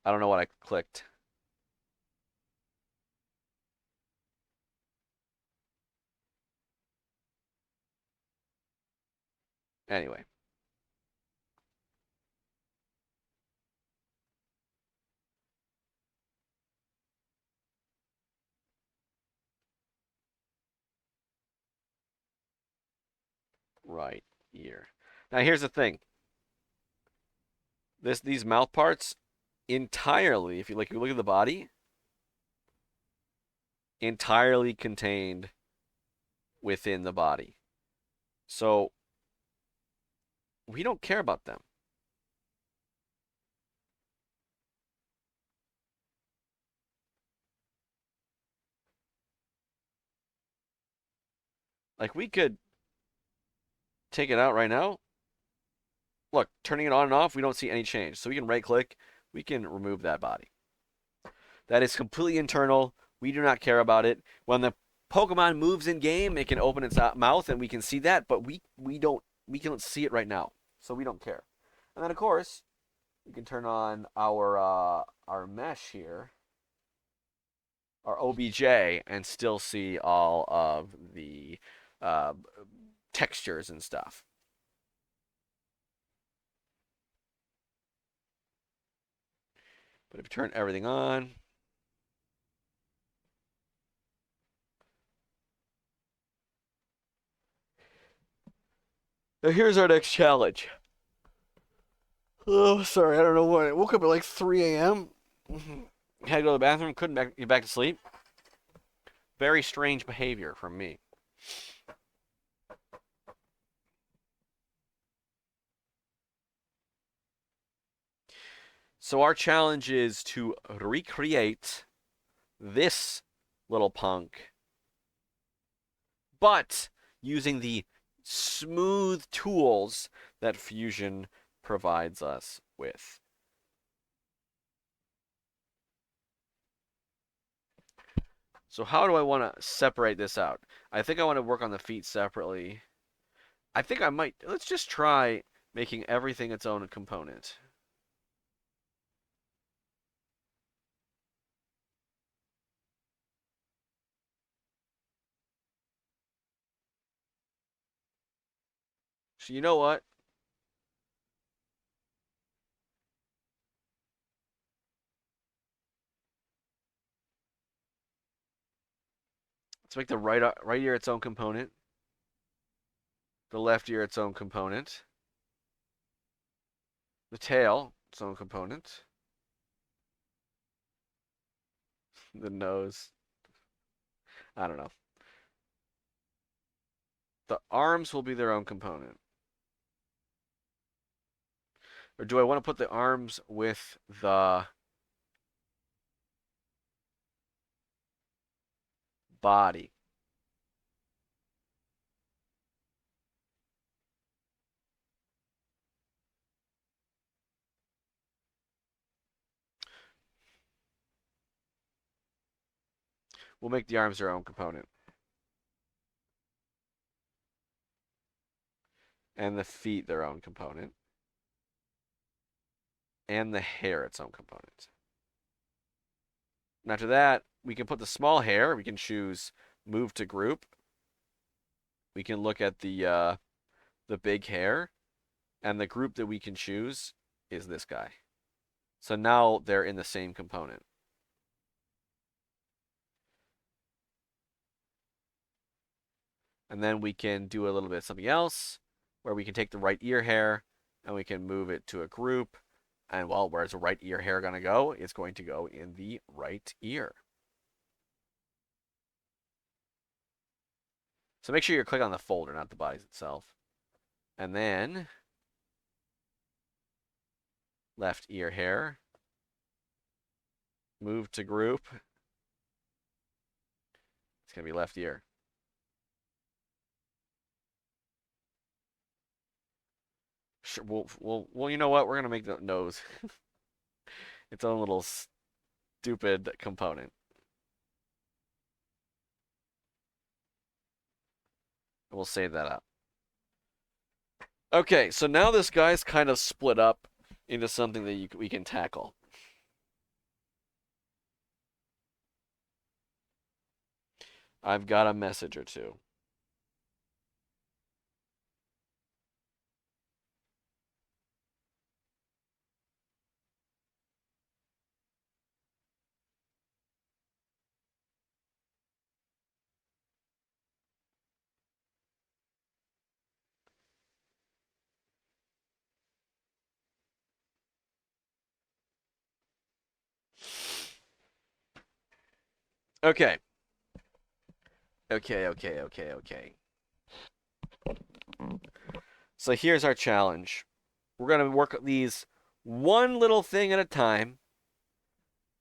Speaker 1: I don't know what I clicked. Anyway, right ear. Now here's the thing. These mouth parts entirely, if you look at the body, entirely contained within the body. So we don't care about them. Like we could take it out right now. Look, turning it on and off, we don't see any change. So we can right click, we can remove that body. That is completely internal. We do not care about it. When the Pokemon moves in game, it can open its mouth and we can see that, but we don't see it right now. So we don't care. And then of course, we can turn on our mesh here, our OBJ, and still see all of the uh, textures and stuff. But if you turn everything on, now here's our next challenge. Oh, sorry, I don't know what. I woke up at like 3 a.m. Had to go to the bathroom, couldn't get back to sleep. Very strange behavior from me. So our challenge is to recreate this little punk, but using the smooth tools that Fusion provides us with. So how do I want to separate this out? I think I want to work on the feet separately. I think I might, let's just try making everything its own component. So you know what? Let's make the right ear its own component, the left ear its own component, the tail its own component, the nose. I don't know. The arms will be their own component. Or do I want to put the arms with the body? We'll make the arms their own component. And the feet their own component. And the hair its own component. And after that, we can put the small hair. We can choose move to group. We can look at the big hair. And the group that we can choose is this guy. So now they're in the same component. And then we can do a little bit of something else where we can take the right ear hair and we can move it to a group. And well, where's the right ear hair going to go? It's going to go in the right ear. So make sure you click on the folder, not the bodies itself. And then left ear hair. Move to group. It's going to be left ear. Sure, well, you know what? We're going to make the nose its own little stupid component. And we'll save that up. Okay, so now this guy's kind of split up into something that we can tackle. I've got a message or two. Okay. Okay. So here's our challenge. We're going to work these one little thing at a time,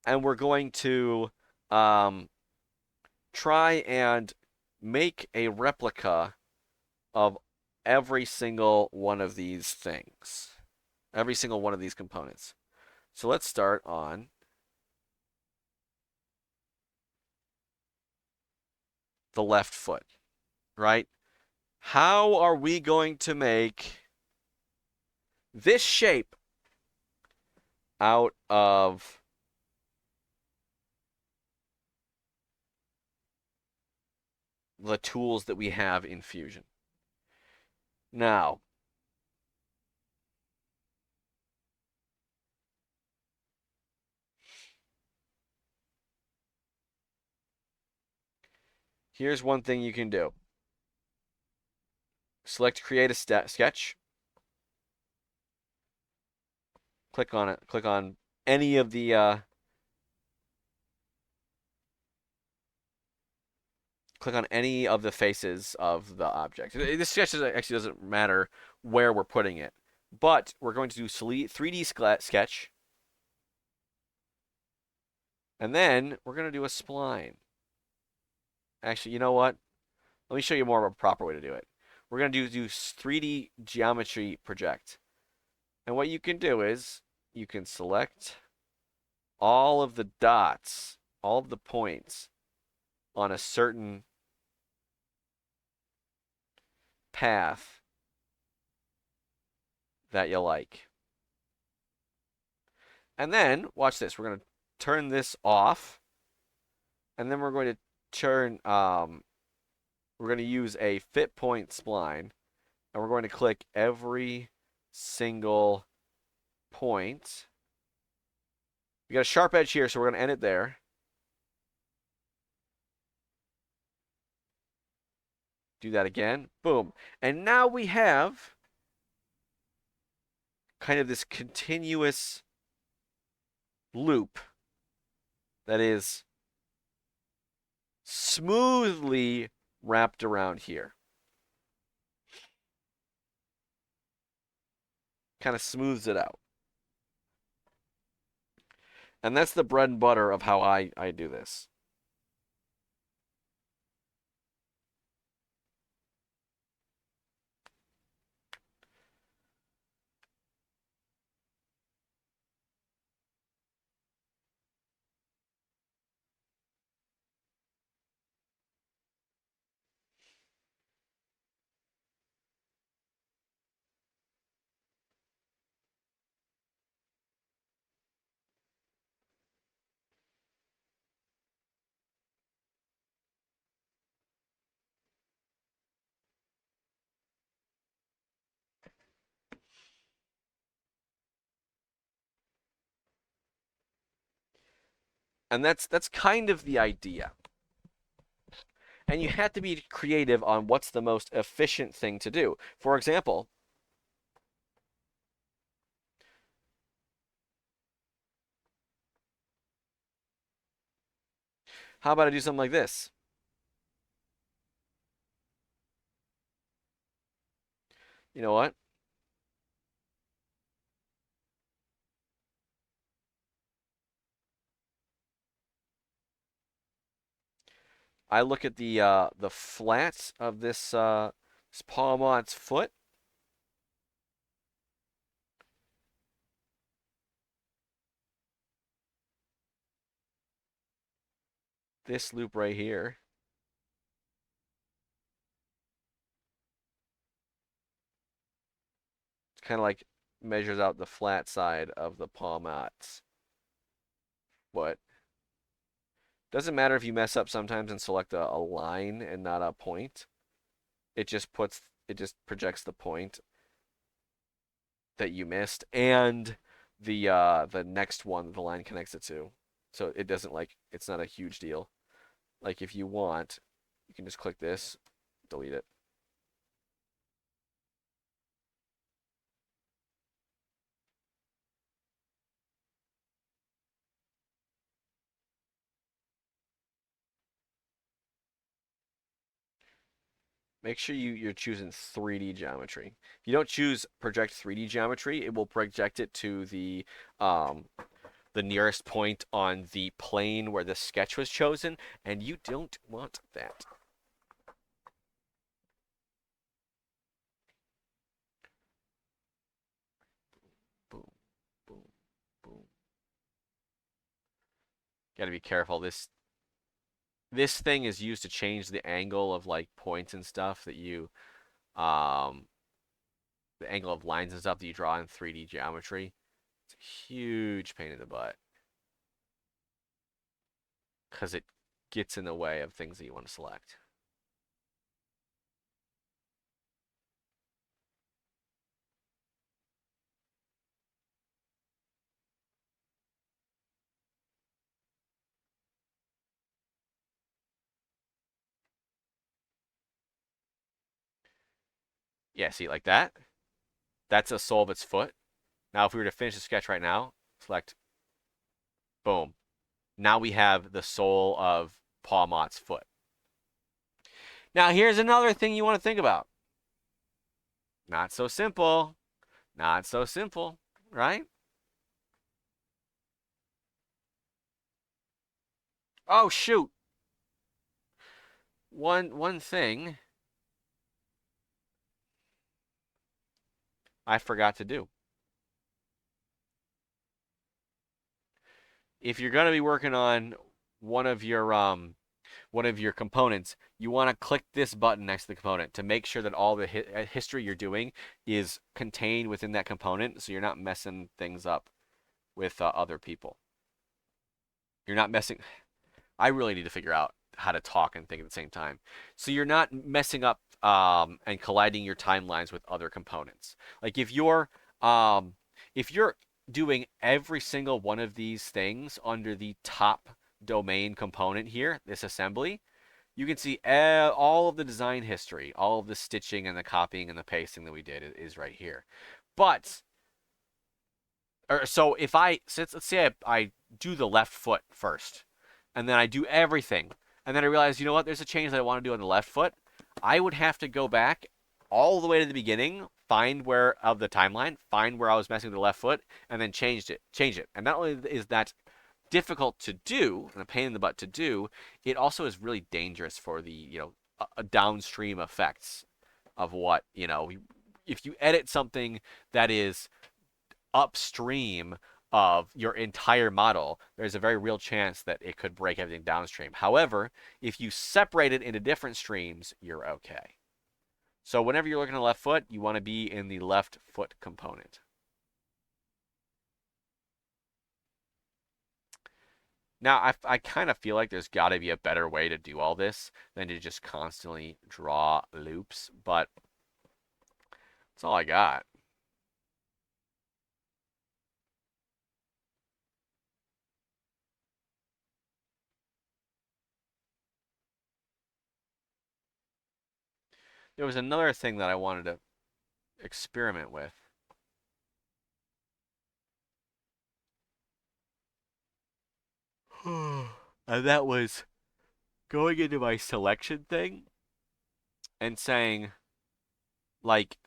Speaker 1: and we're going to try and make a replica of every single one of these things, every single one of these components. So let's start on the left foot, right? How are we going to make this shape out of the tools that we have in Fusion? Now, here's one thing you can do. Select create a sketch. Click on it. Click on any of the click on any of the faces of the object. This sketch actually doesn't matter where we're putting it, but we're going to do 3D sketch, and then we're going to do a spline. Actually, you know what? Let me show you more of a proper way to do it. We're going to do 3D geometry project. And what you can do is you can select all of the dots, all of the points on a certain path that you like. And then, watch this. We're going to turn this off. And then we're going to turn, we're going to use a fit point spline. And we're going to click every single point. We got a sharp edge here, so we're going to end it there. Do that again. Boom. And now we have kind of this continuous loop that is smoothly wrapped around here. Kind of smooths it out. And that's the bread and butter of how I do this. And that's kind of the idea. And you have to be creative on what's the most efficient thing to do. For example, how about I do something like this? You know what? I look at the flat of this Palmot's foot. This loop right here. It's kind of like measures out the flat side of the Palmot's foot. Doesn't matter if you mess up sometimes and select a line and not a point. It just projects the point that you missed and the next one the line connects it to. So it doesn't like it's not a huge deal. Like if you want, you can just click this, delete it. Make sure you're choosing 3D geometry. If you don't choose project 3D geometry, it will project it to the nearest point on the plane where the sketch was chosen, and you don't want that. Boom, boom, boom. Got to be careful. This thing is used to change the angle of like points and stuff that you um the angle of lines and stuff that you draw in 3D geometry. It's a huge pain in the butt because it gets in the way of things that you want to select. Yeah, see like that? That's a sole of its foot. Now if we were to finish the sketch right now, select boom. Now we have the sole of Paul Mott's foot. Now here's another thing you want to think about. Not so simple. Not so simple, right? Oh shoot. One thing I forgot to do. If you're going to be working on one of your um one of your components, you want to click this button next to the component to make sure that all the history you're doing is contained within that component so you're not messing things up with other people. You're not messing I really need to figure out how to talk and think at the same time. So you're not messing up and colliding your timelines with other components. Like if you're doing every single one of these things under the top domain component here, this assembly, you can see all of the design history, all of the stitching and the copying and the pasting that we did is right here. But so if let's say I do the left foot first, and then I do everything, and then I realize, you know what, there's a change that I want to do on the left foot. I would have to go back all the way to the beginning, find where of the timeline, find where I was messing with the left foot, and then change it. And not only is that difficult to do and a pain in the butt to do, it also is really dangerous for the downstream effects of what if you edit something that is upstream of your entire model, there's a very real chance that it could break everything downstream. However, if you separate it into different streams, you're okay. So whenever you're looking at the left foot, you want to be in the left foot component. Now, I kind of feel like there's got to be a better way to do all this than to just constantly draw loops, but that's all I got. There was another thing that I wanted to experiment with. And that was going into my selection thing and saying, like,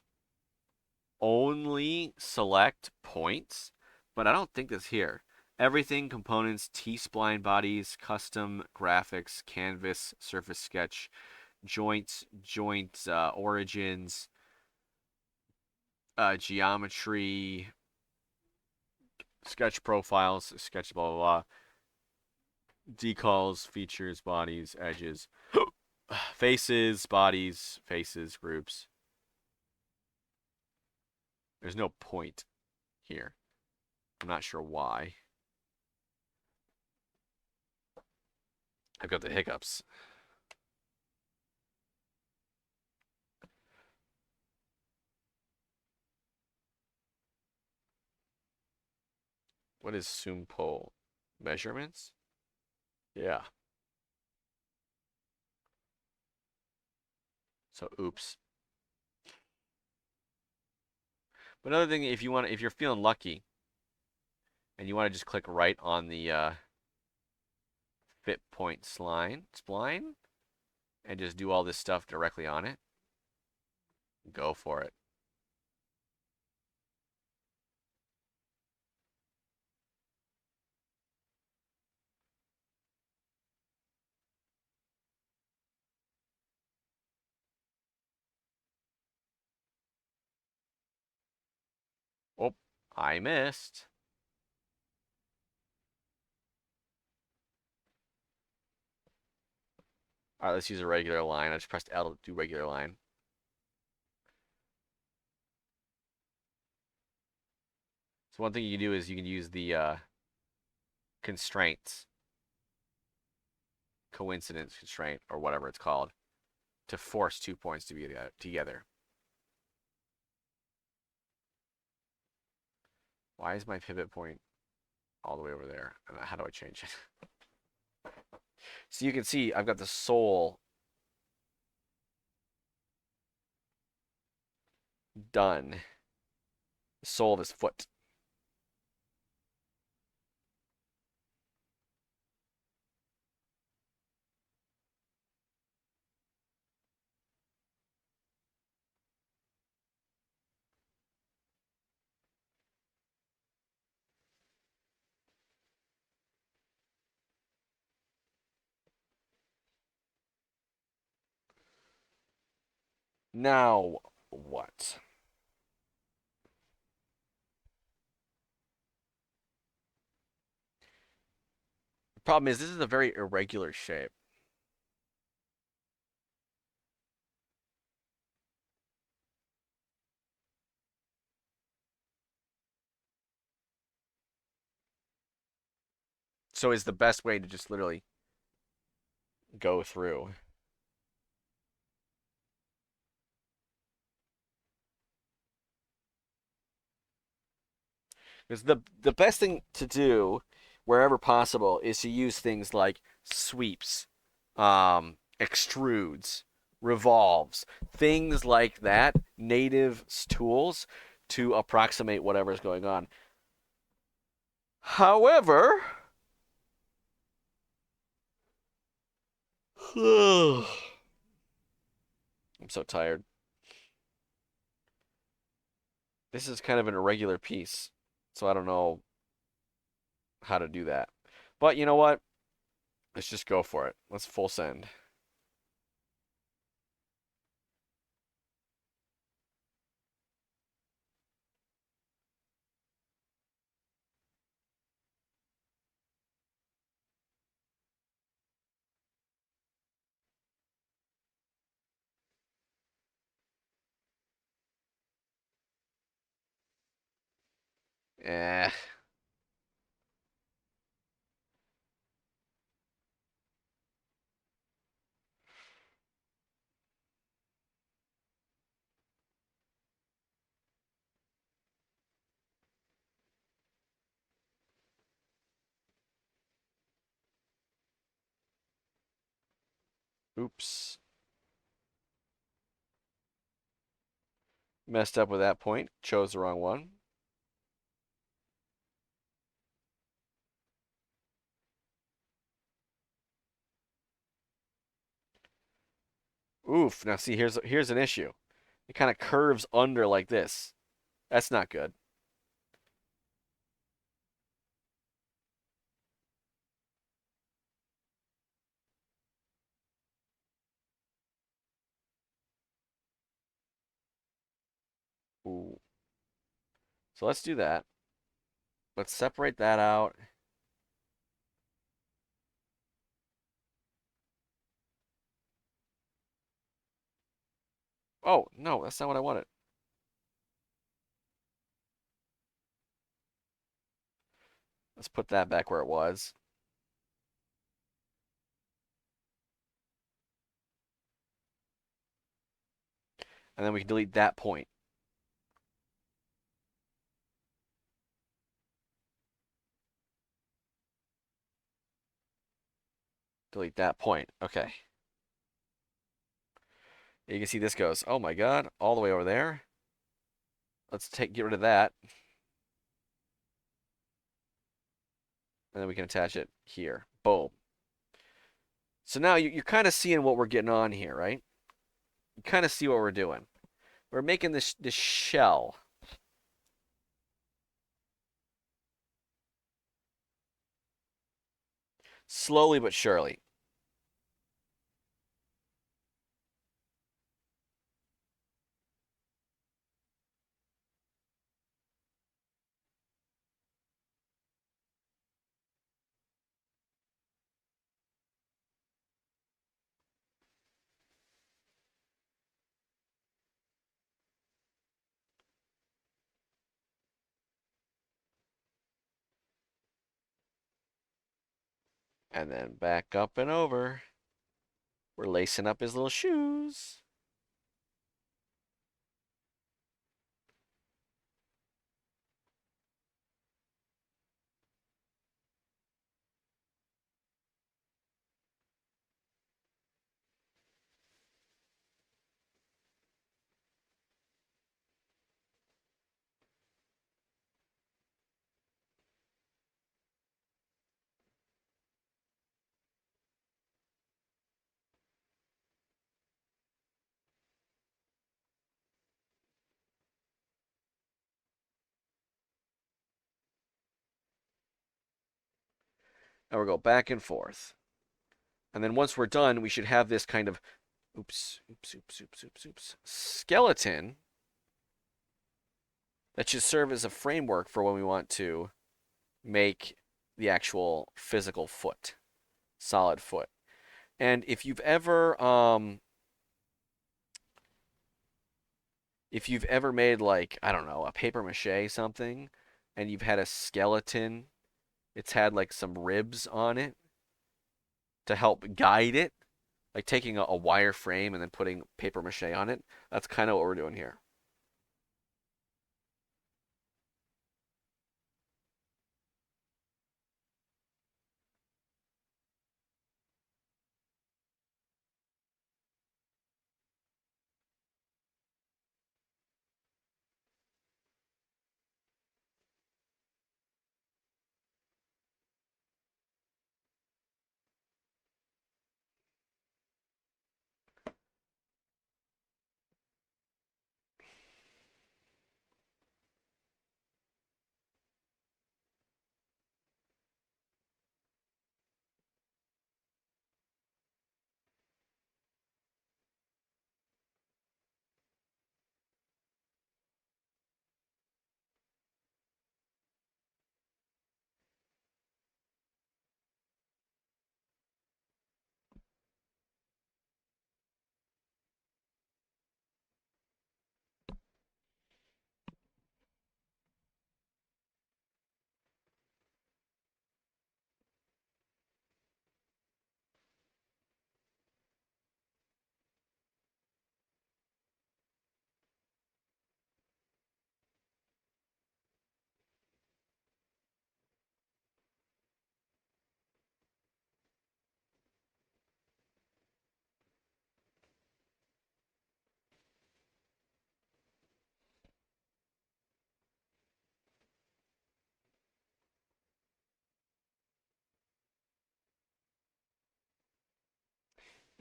Speaker 1: only select points, but I don't think that's here. Everything, components, T-spline bodies, custom graphics, canvas, surface sketch, joints, origins, geometry, sketch profiles, sketch blah blah blah, decals, features, bodies, edges, faces, bodies, faces, groups. There's no point here. I'm not sure why. I've got the hiccups. What is Sumpo? Measurements? Yeah. So oops. But another thing, if you're feeling lucky and you want to just click right on the fit point spline and just do all this stuff directly on it, go for it. Oh, I missed. All right, let's use a regular line. I just pressed L to do regular line. So one thing you can do is you can use the constraints, coincidence constraint, or whatever it's called, to force 2 points to be together. Why is my pivot point all the way over there? How do I change it? So you can see I've got the sole done. The sole of his foot. Now what? The problem is this is a very irregular shape. So is the best way to just literally go through. Because the best thing to do, wherever possible, is to use things like sweeps, extrudes, revolves, things like that, native tools to approximate whatever's going on. However, I'm so tired. This is kind of an irregular piece, so I don't know how to do that. But you know what? Let's just go for it. Let's full send. Eh. Oops. Messed up with that point. Chose the wrong one. Oof. Now see, here's an issue. It kind of curves under like this. That's not good. Ooh. So let's do that. Let's separate that out. Oh, no, that's not what I wanted. Let's put that back where it was. And then we can delete that point. Delete that point. Okay. You can see this goes, oh my God, all the way over there. Let's get rid of that. And then we can attach it here. Boom. So now you're kind of seeing what we're getting on here, right? You kind of see what we're doing. We're making this shell. Slowly but surely. And then back up and over. We're lacing up his little shoes. And we'll go back and forth. And then once we're done, we should have this kind of oops, skeleton that should serve as a framework for when we want to make the actual physical foot, solid foot. And if you've ever made like, I don't know, a paper mache something and you've had a skeleton, it's had like some ribs on it to help guide it, like taking a wire frame and then putting paper mache on it. That's kind of what we're doing here.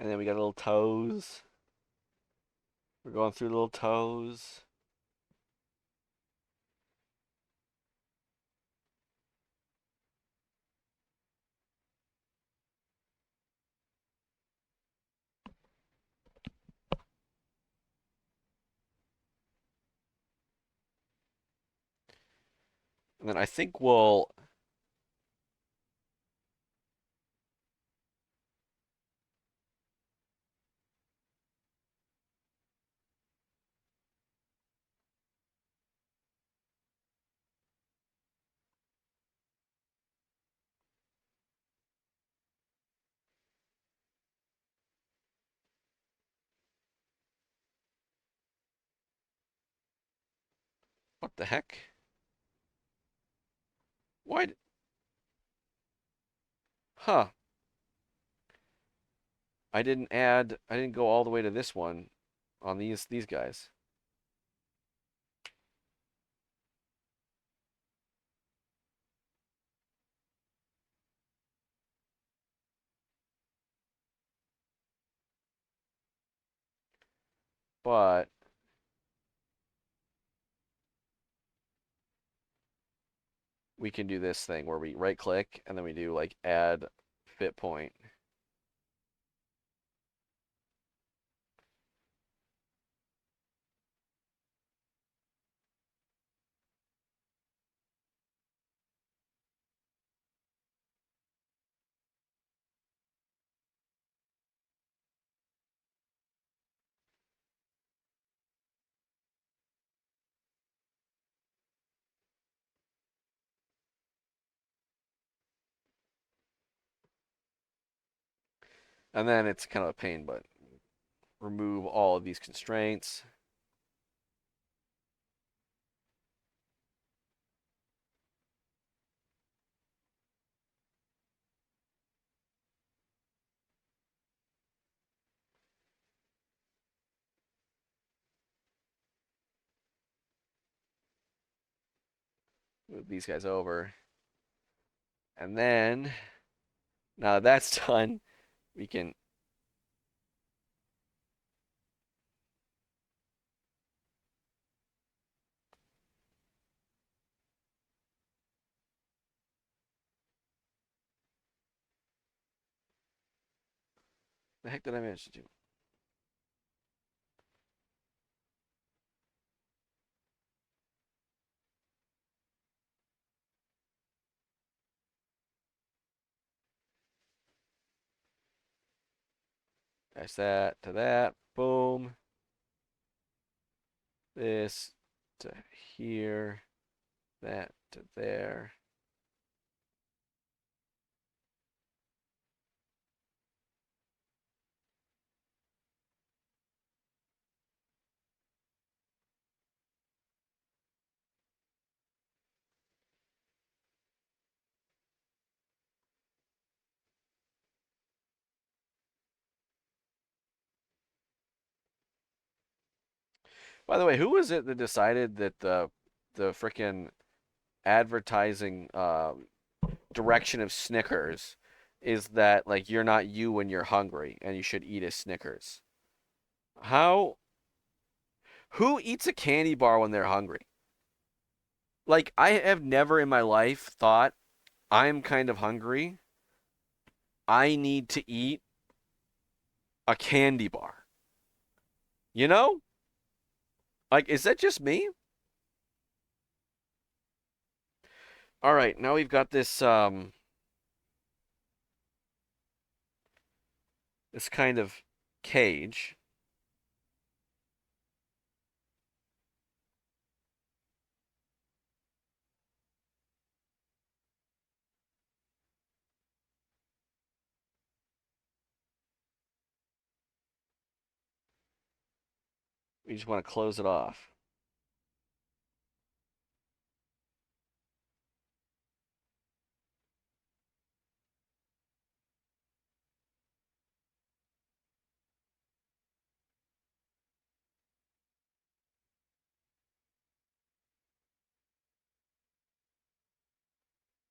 Speaker 1: And then we got little toes. We're going through little toes. And then I think we'll. What the heck? Why? Huh. I didn't add. I didn't go all the way to this one on these guys. But we can do this thing where we right click and then we do like add fit point. And then it's kind of a pain, but remove all of these constraints. Move these guys over. And then now that that's done, we can. The heck did I manage to do? That's that to that. Boom. This to here. That to there. By the way, who was it that decided that the freaking advertising direction of Snickers is that like you're not you when you're hungry and you should eat a Snickers? How who eats a candy bar when they're hungry? Like I have never in my life thought I'm kind of hungry. I need to eat a candy bar. You know? Like is that just me? All right, now we've got this kind of cage. We just want to close it off.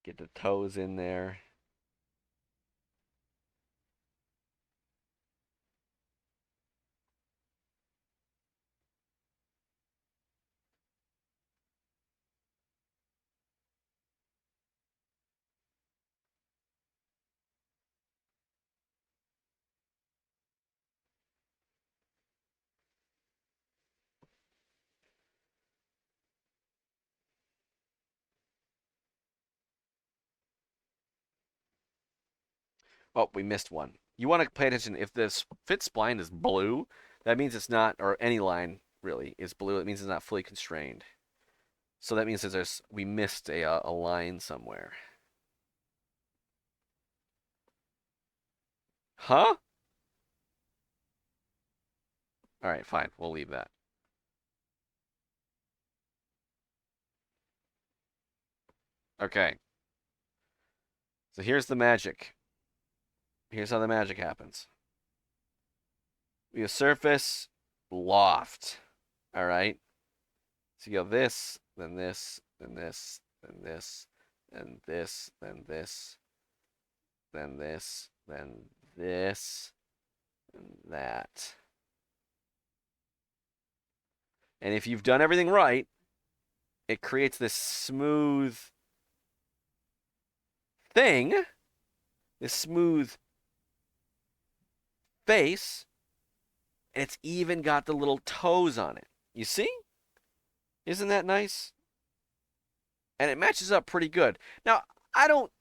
Speaker 1: Get the toes in there. Oh, we missed one. You want to pay attention. If this fit spline is blue, that means it's not, or any line really is blue. It means it's not fully constrained. So that means that we missed a line somewhere. Huh? All right, fine. We'll leave that. Okay. So here's the magic. Here's how the magic happens. We have surface, loft. All right. So you go this, then this, then this, then this, then this, then this, then this, then this, and that. And if you've done everything right, it creates this smooth thing, this smooth face, and it's even got the little toes on it. You see? Isn't that nice? And it matches up pretty good. Now, I don't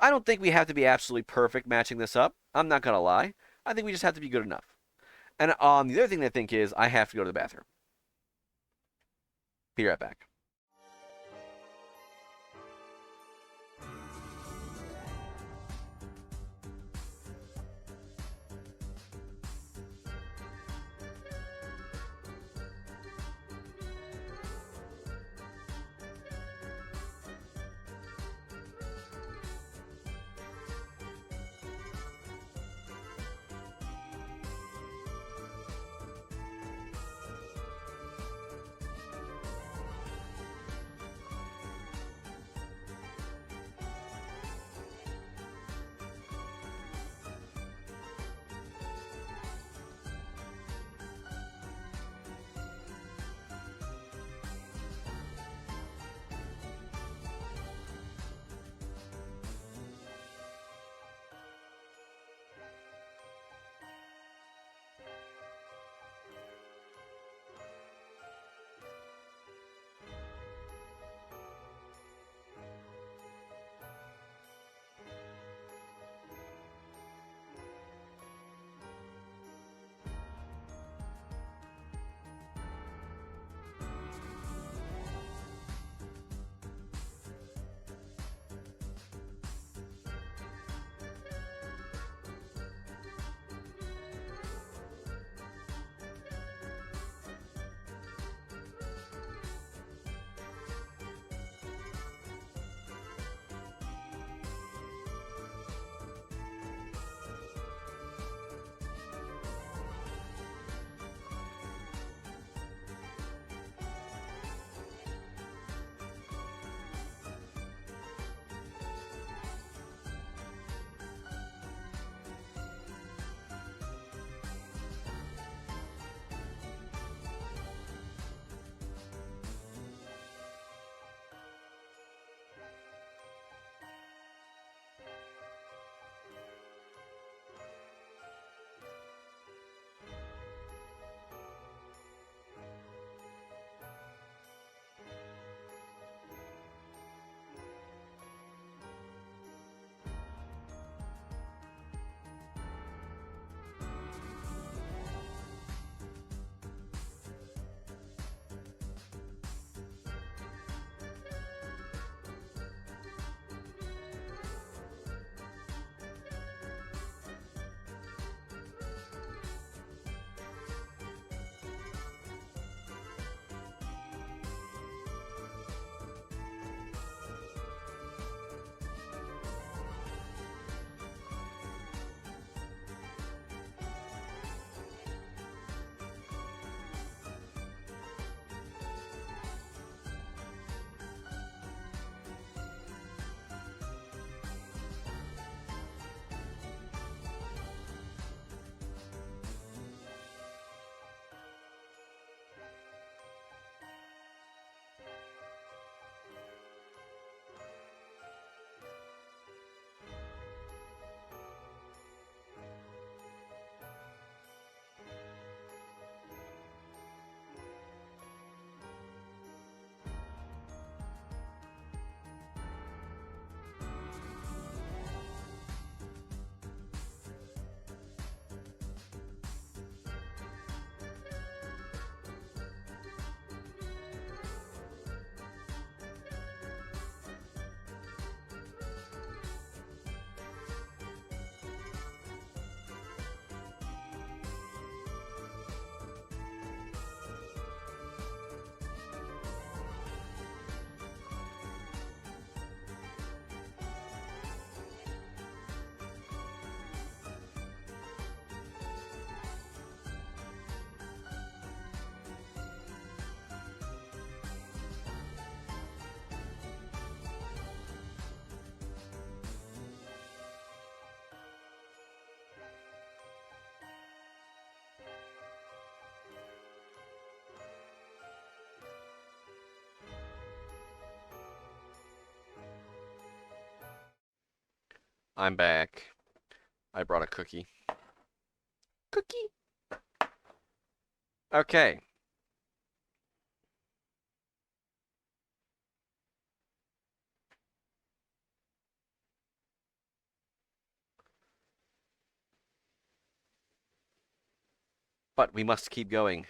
Speaker 1: I don't think we have to be absolutely perfect matching this up. I'm not gonna lie. I think we just have to be good enough. And the other thing I think is I have to go to the bathroom. Be right back. I'm back. I brought a cookie. Cookie. Okay. But we must keep going.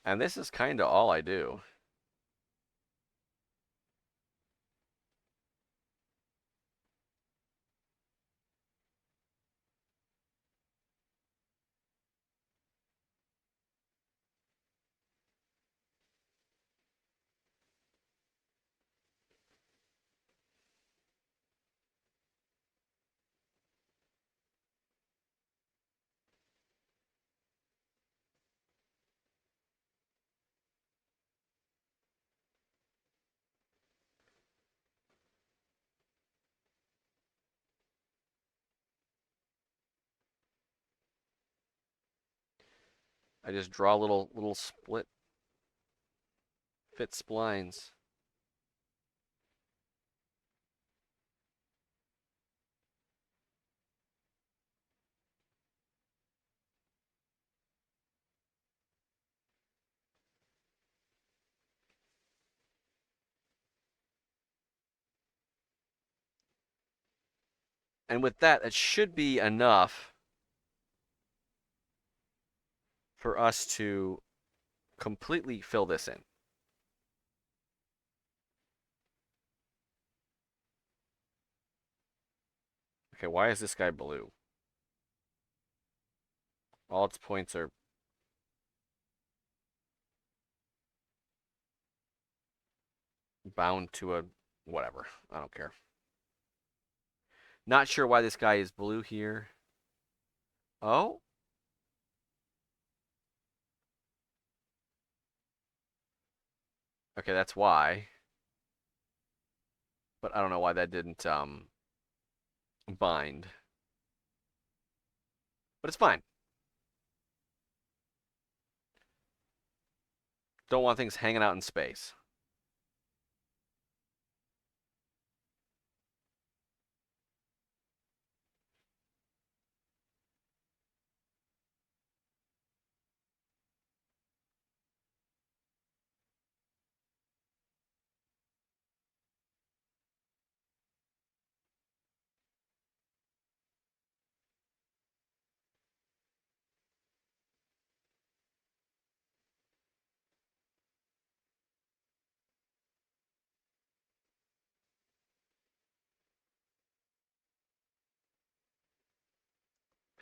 Speaker 1: And this is kind of all I do. I just draw little split fit splines. And with that, it should be enough for us to completely fill this in. Okay, why is this guy blue? All its points are bound to a whatever. I don't care. Not sure why this guy is blue here. Oh? Okay, that's why. But I don't know why that didn't bind. But it's fine. Don't want things hanging out in space.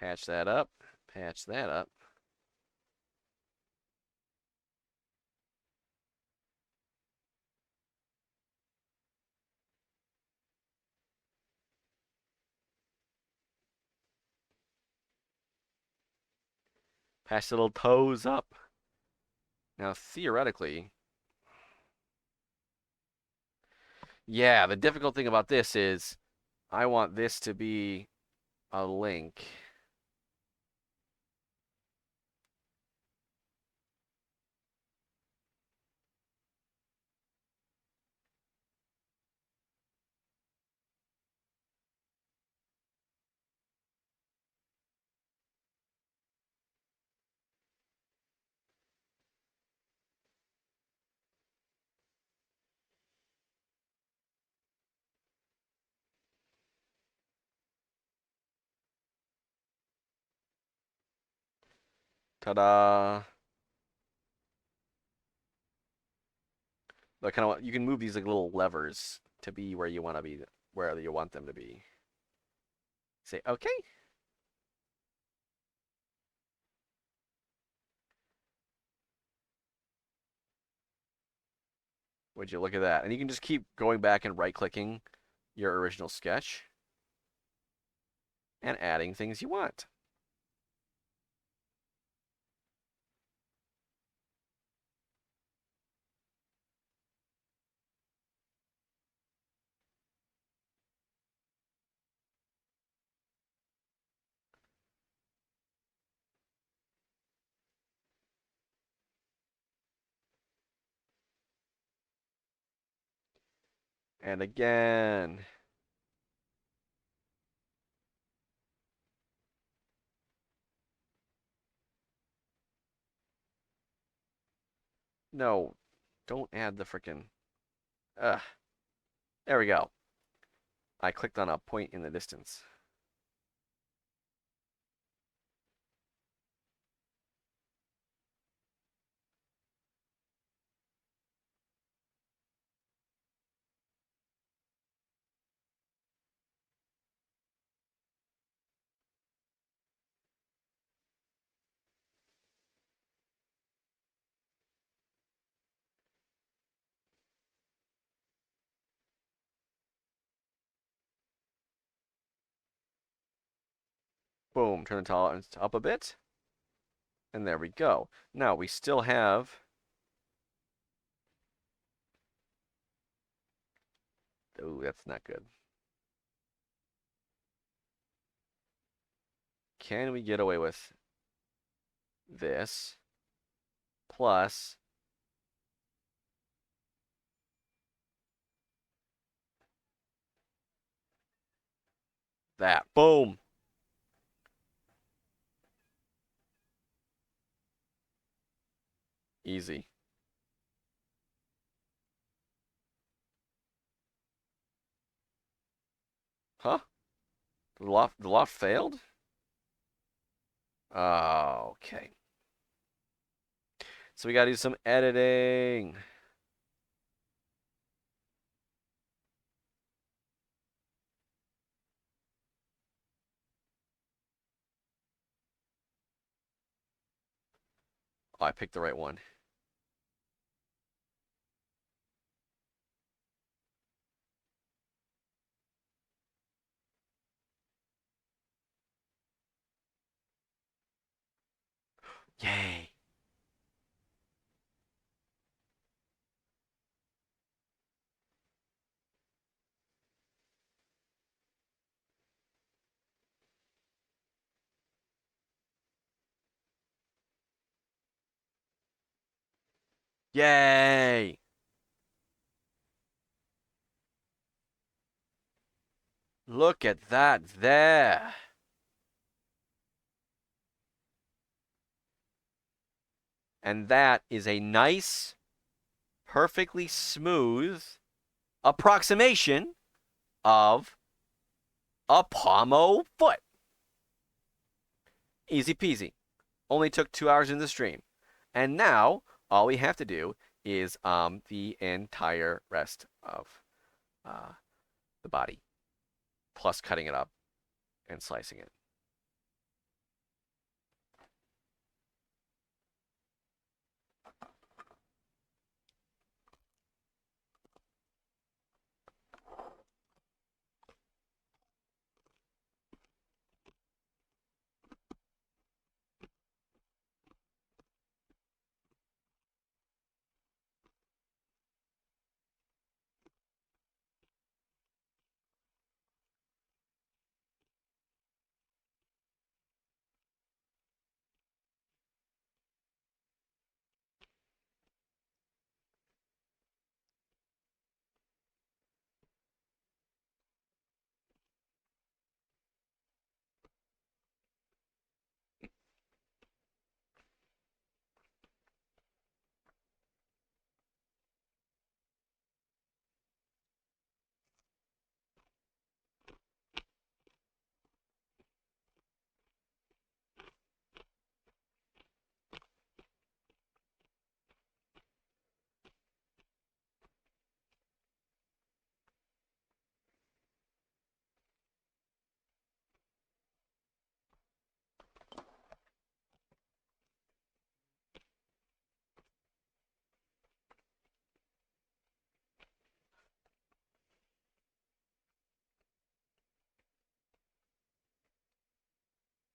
Speaker 1: Patch that up. Patch that up. Patch the little toes up. Now, theoretically, yeah, the difficult thing about this is I want this to be a link. Ta-da! But kind of you can move these like little levers to be where you want to be, where you want them to be. Say okay. Would you look at that? And you can just keep going back and right-clicking your original sketch and adding things you want. And again. No, don't add the frickin'. Ugh. There we go. I clicked on a point in the distance. Boom, turn the tolerance up a bit. And there we go. Now we still have. Oh, that's not good. Can we get away with this plus that? Boom. Easy. Huh? The loft failed? Oh, okay. So we gotta do some editing. Oh, I picked the right one. Yay. Yay. Look at that there. And that is a nice, perfectly smooth approximation of a pommel foot. Easy peasy. Only took 2 hours in the stream. And now all we have to do is the entire rest of uh, the body, plus cutting it up and slicing it.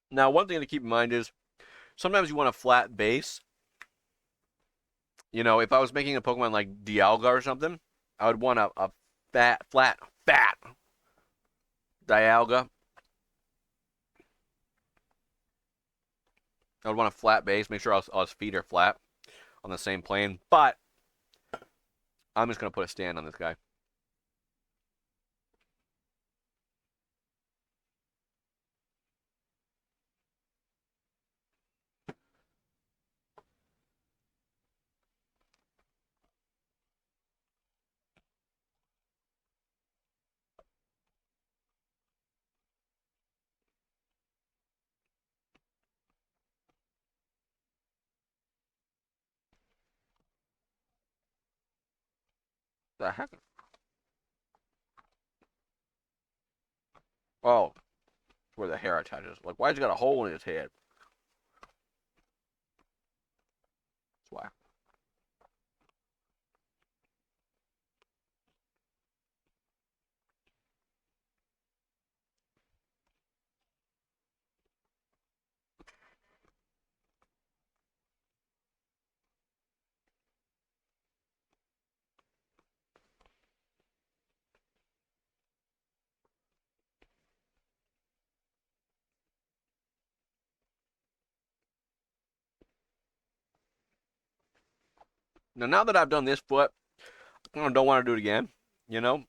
Speaker 1: Now, one thing to keep in mind is sometimes you want a flat base. You know, if I was making a Pokemon like Dialga or something, I would want a fat Dialga. I would want a flat base, make sure all his feet are flat on the same plane. But I'm just going to put a stand on this guy. The heck? Oh, where the hair attaches. Like, why's he got a hole in his head? That's why. Now that I've done this foot, I don't want to do it again, you know?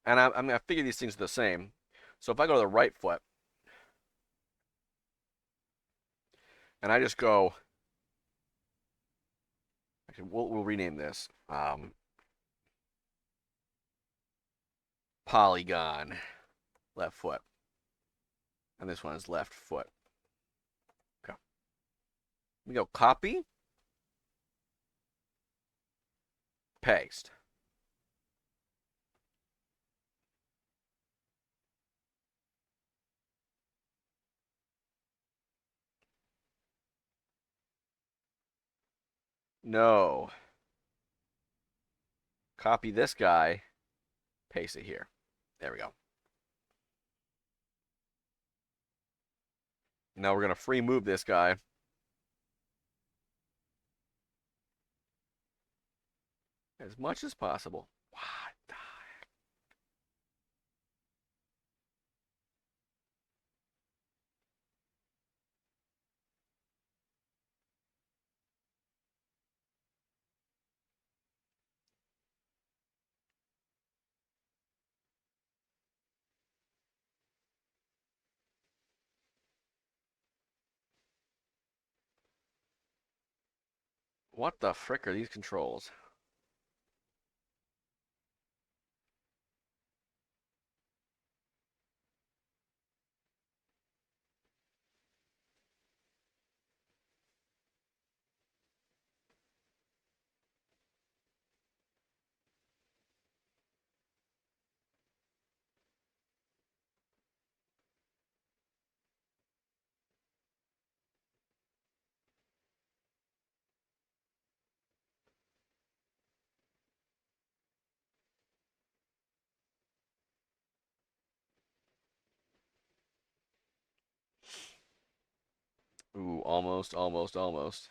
Speaker 1: And I figure these things are the same. So if I go to the right foot, and I just go, actually, we'll rename this polygon left foot, and this one is left foot. Okay, we go copy, paste. No, copy this guy, paste it here. There we go. Now we're gonna free move this guy. As much as possible. What the heck? What the frick are these controls? Ooh, almost, almost, almost.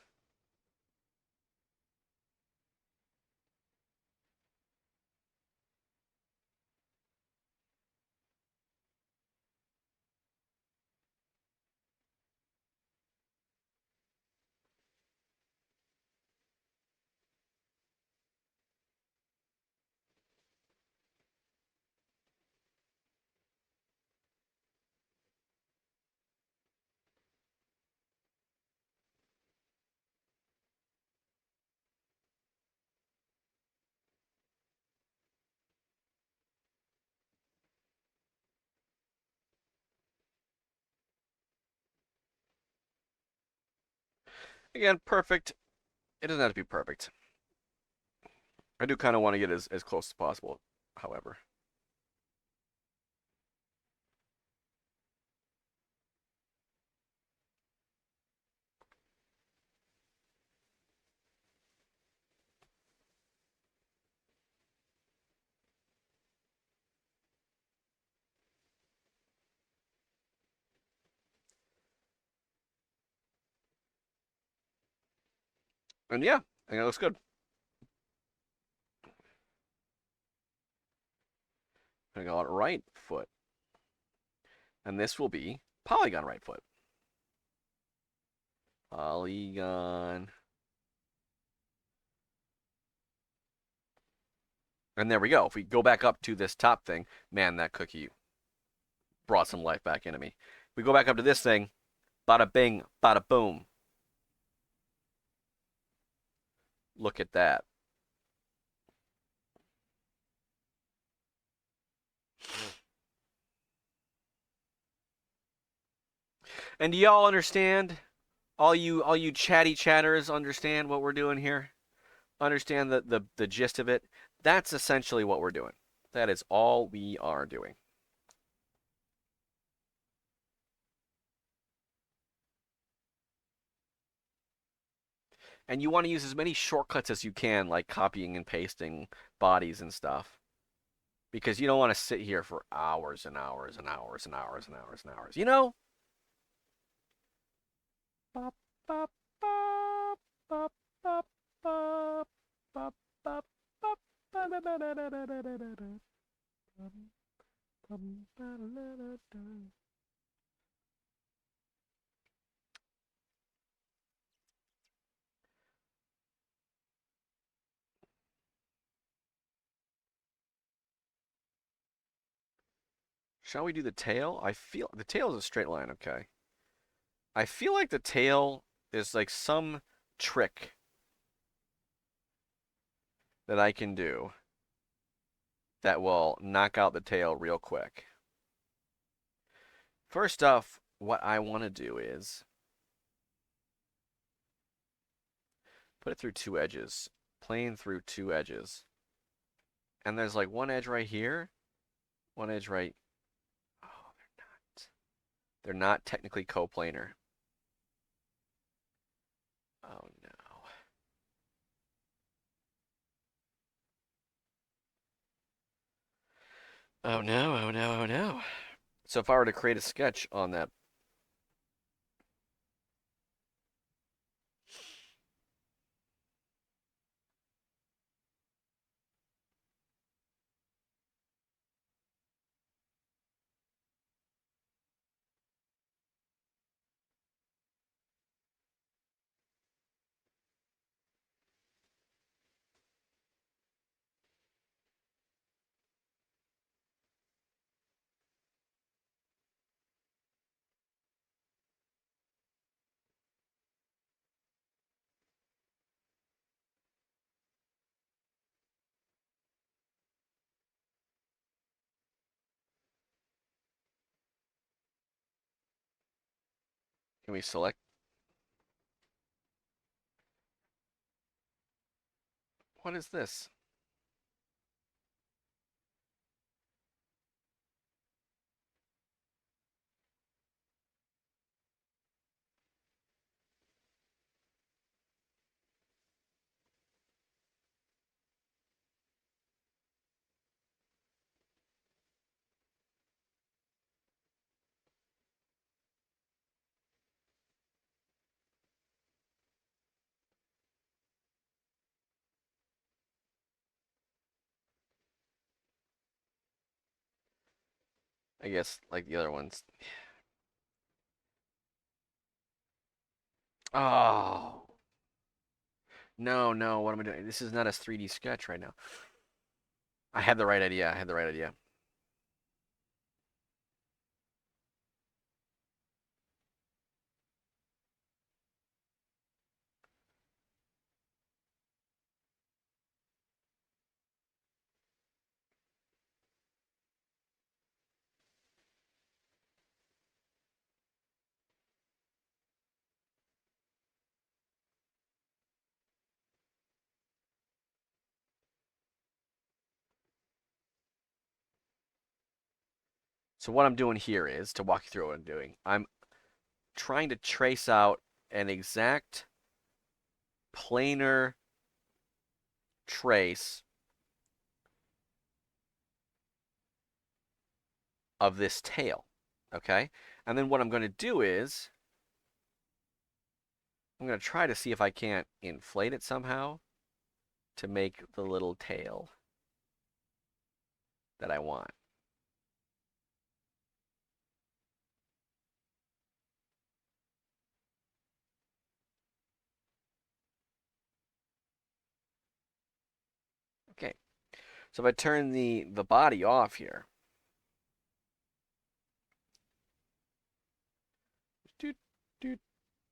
Speaker 1: Again, perfect. It doesn't have to be perfect. I do kind of want to get as close as possible, however. And yeah, I think it looks good. I got right foot. And this will be polygon right foot. Polygon. And there we go. If we go back up to this top thing, man, that cookie brought some life back into me. If we go back up to this thing, bada bing, bada boom. Look at that. And do y'all understand? All you chatty chatters understand what we're doing here? understand the gist of it, that's essentially what we're doing. That is all we are doing. And you want to use as many shortcuts as you can, like copying and pasting bodies and stuff, because you don't want to sit here for hours and hours and hours and hours and hours and hours. You know? Shall we do the tail? I feel the tail is a straight line, okay. I feel like the tail is like some trick that I can do that will knock out the tail real quick. First off, what I want to do is put it through two edges, plane through two edges. And there's like one edge right here, one edge right. Oh, they're not. They're not technically coplanar. Oh no. Oh no, oh no, oh no. So if I were to create a sketch on that, can we select? What is this? I guess like the other ones. Oh. No, no, what am I doing? This is not a 3D sketch right now. I had the right idea. I had the right idea. So what I'm doing here is, to walk you through what I'm doing, I'm trying to trace out an exact planar trace of this tail, okay? And then what I'm going to do is, I'm going to try to see if I can't inflate it somehow to make the little tail that I want. Okay, so if I turn the body off here, doot, doot,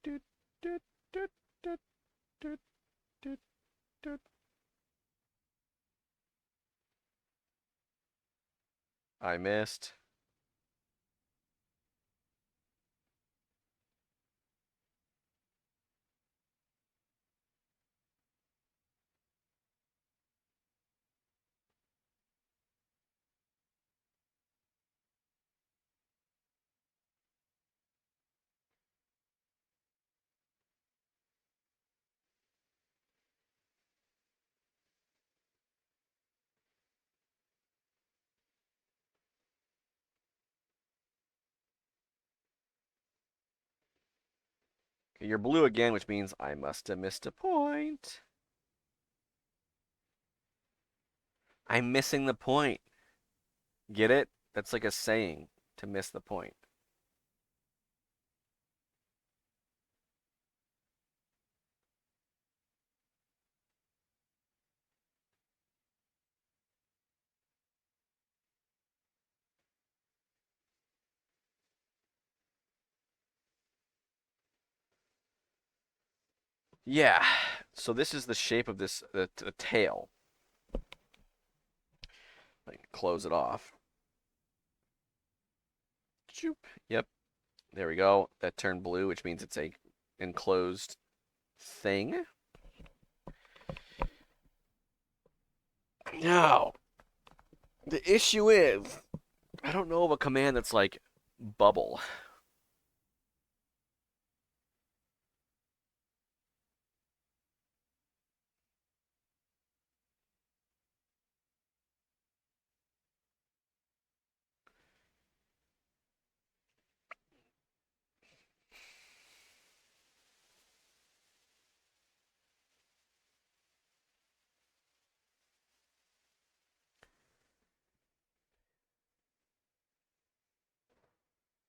Speaker 1: doot, doot, doot, doot, doot, doot, doot. I missed. You're blue again, which means I must have missed a point. I'm missing the point. Get it? That's like a saying to miss the point. Yeah. So this is the shape of this the tail. I can close it off. Choop. Yep. There we go. That turned blue, which means it's a enclosed thing. Now, the issue is I don't know of a command that's like bubble.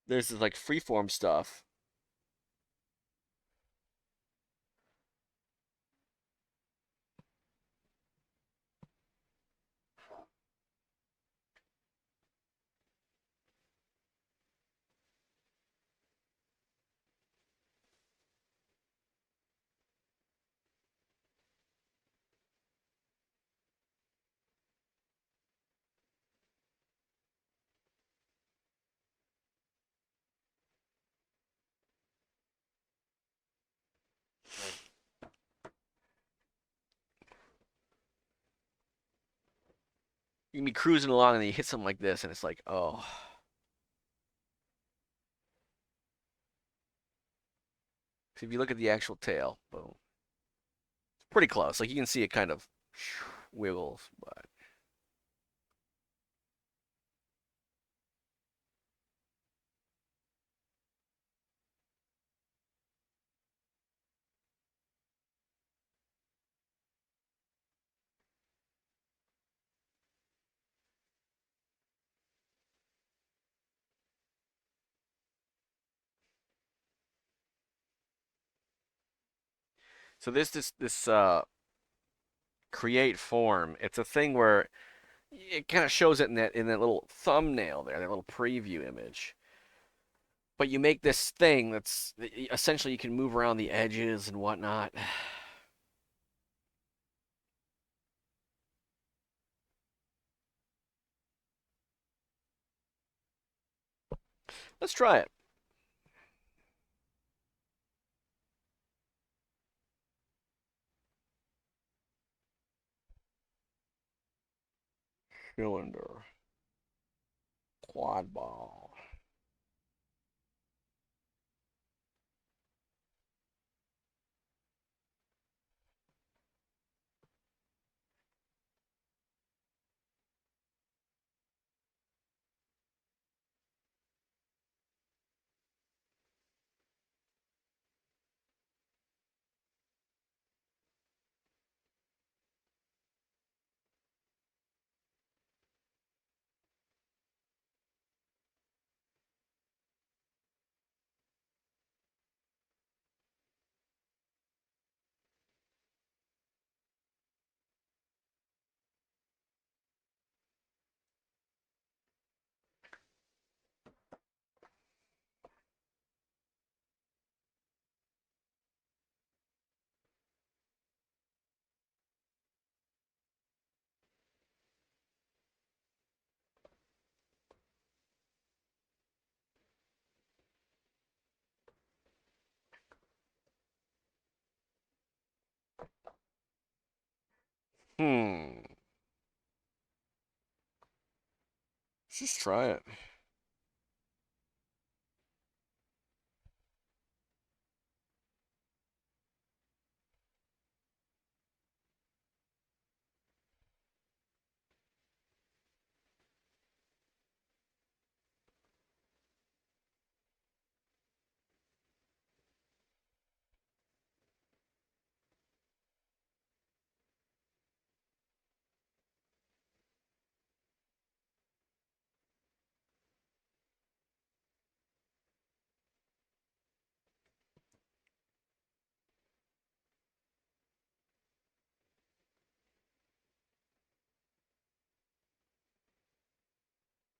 Speaker 1: There's this like freeform stuff. You can be cruising along and then you hit something like this, and it's like, oh. So if you look at the actual tail, boom, it's pretty close. Like you can see it kind of wiggles, but so this create form. It's a thing where it kind of shows it in that little thumbnail there, that little preview image. But you make this thing that's essentially you can move around the edges and whatnot. Let's try it. Cylinder, quad ball. Hmm. Let's just try it.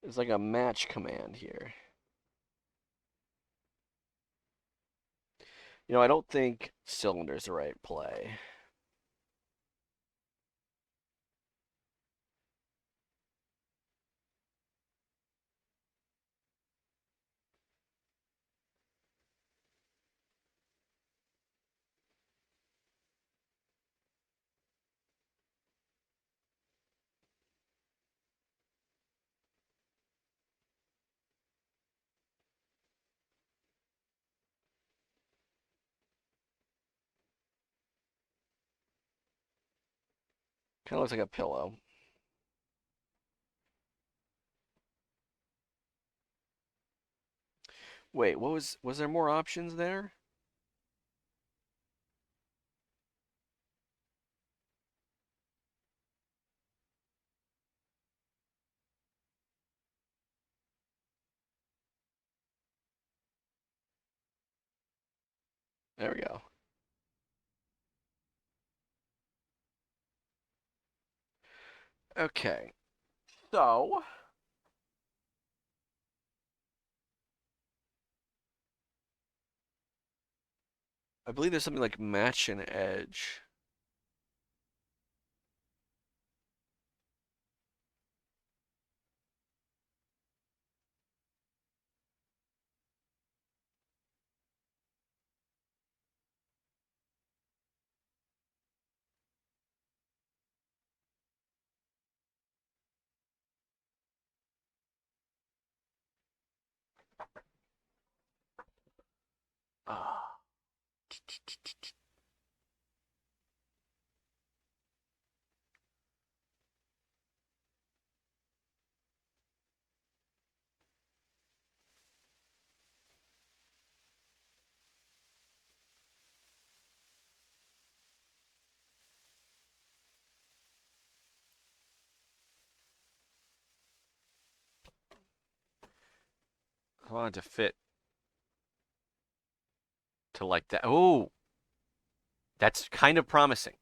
Speaker 1: There's like a match command here. You know, I don't think cylinder's the right play. Kind of looks like a pillow. Wait, was there more options there? There we go. Okay. So, I believe there's something like match and edge. Ah. I wanted to fit to like that. Oh, that's kind of promising.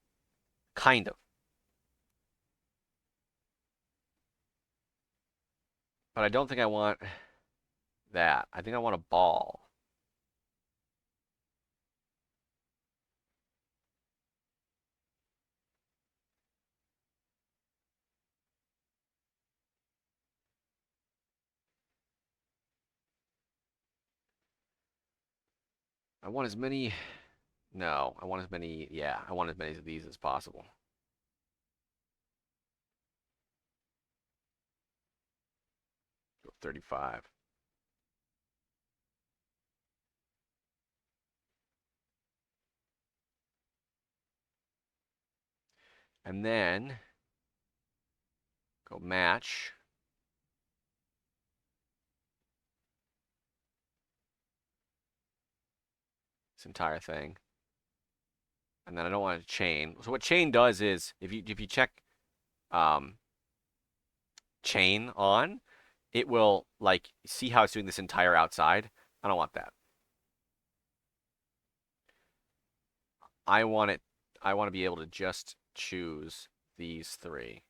Speaker 1: Kind of. But I don't think I want that. I think I want a ball. I want as many. No, I want as many. Yeah, I want as many of these as possible. 35. And then go match this entire thing. And then I don't want to chain. So what chain does is if you check um, chain on, it will like see how it's doing this entire outside. I don't want that. I want it. I want to be able to just choose these three.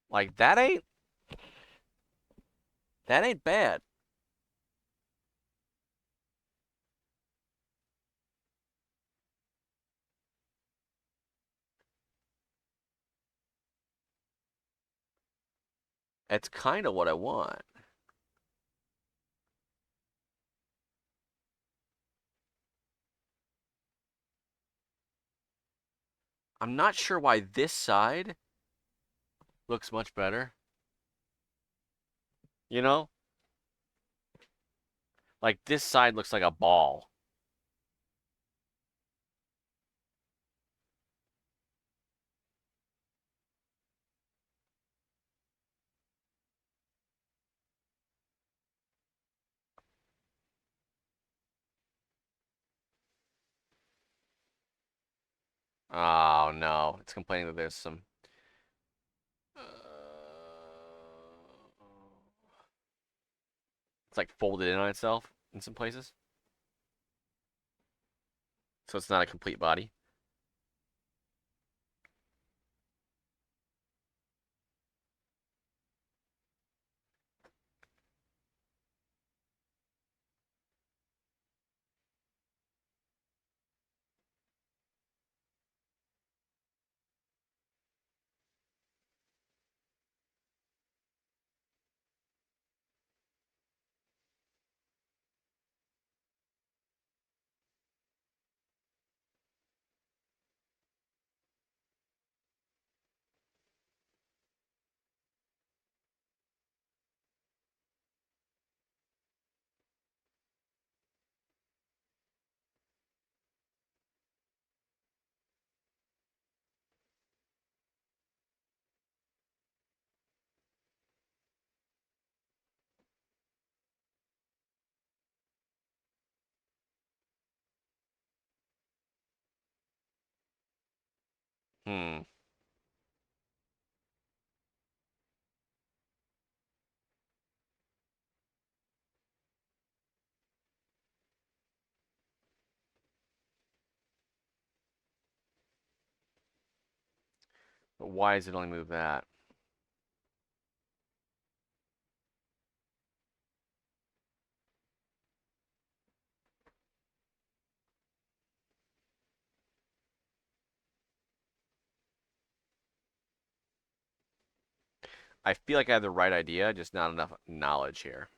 Speaker 1: Like that ain't bad. It's kind of what I want. I'm not sure why this side looks much better. You know? Like this side looks like a ball. Oh no, it's complaining that there's some. Uh, it's like folded in on itself in some places, so it's not a complete body. Hmm. But why does it only move that? I feel like I have the right idea, just not enough knowledge here.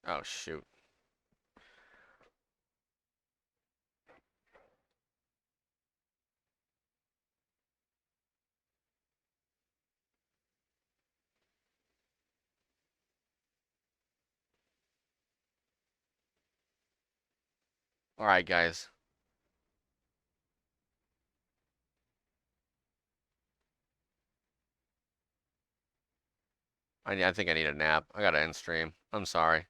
Speaker 1: Oh, shoot. All right, guys. I think I need a nap. I gotta end stream. I'm sorry.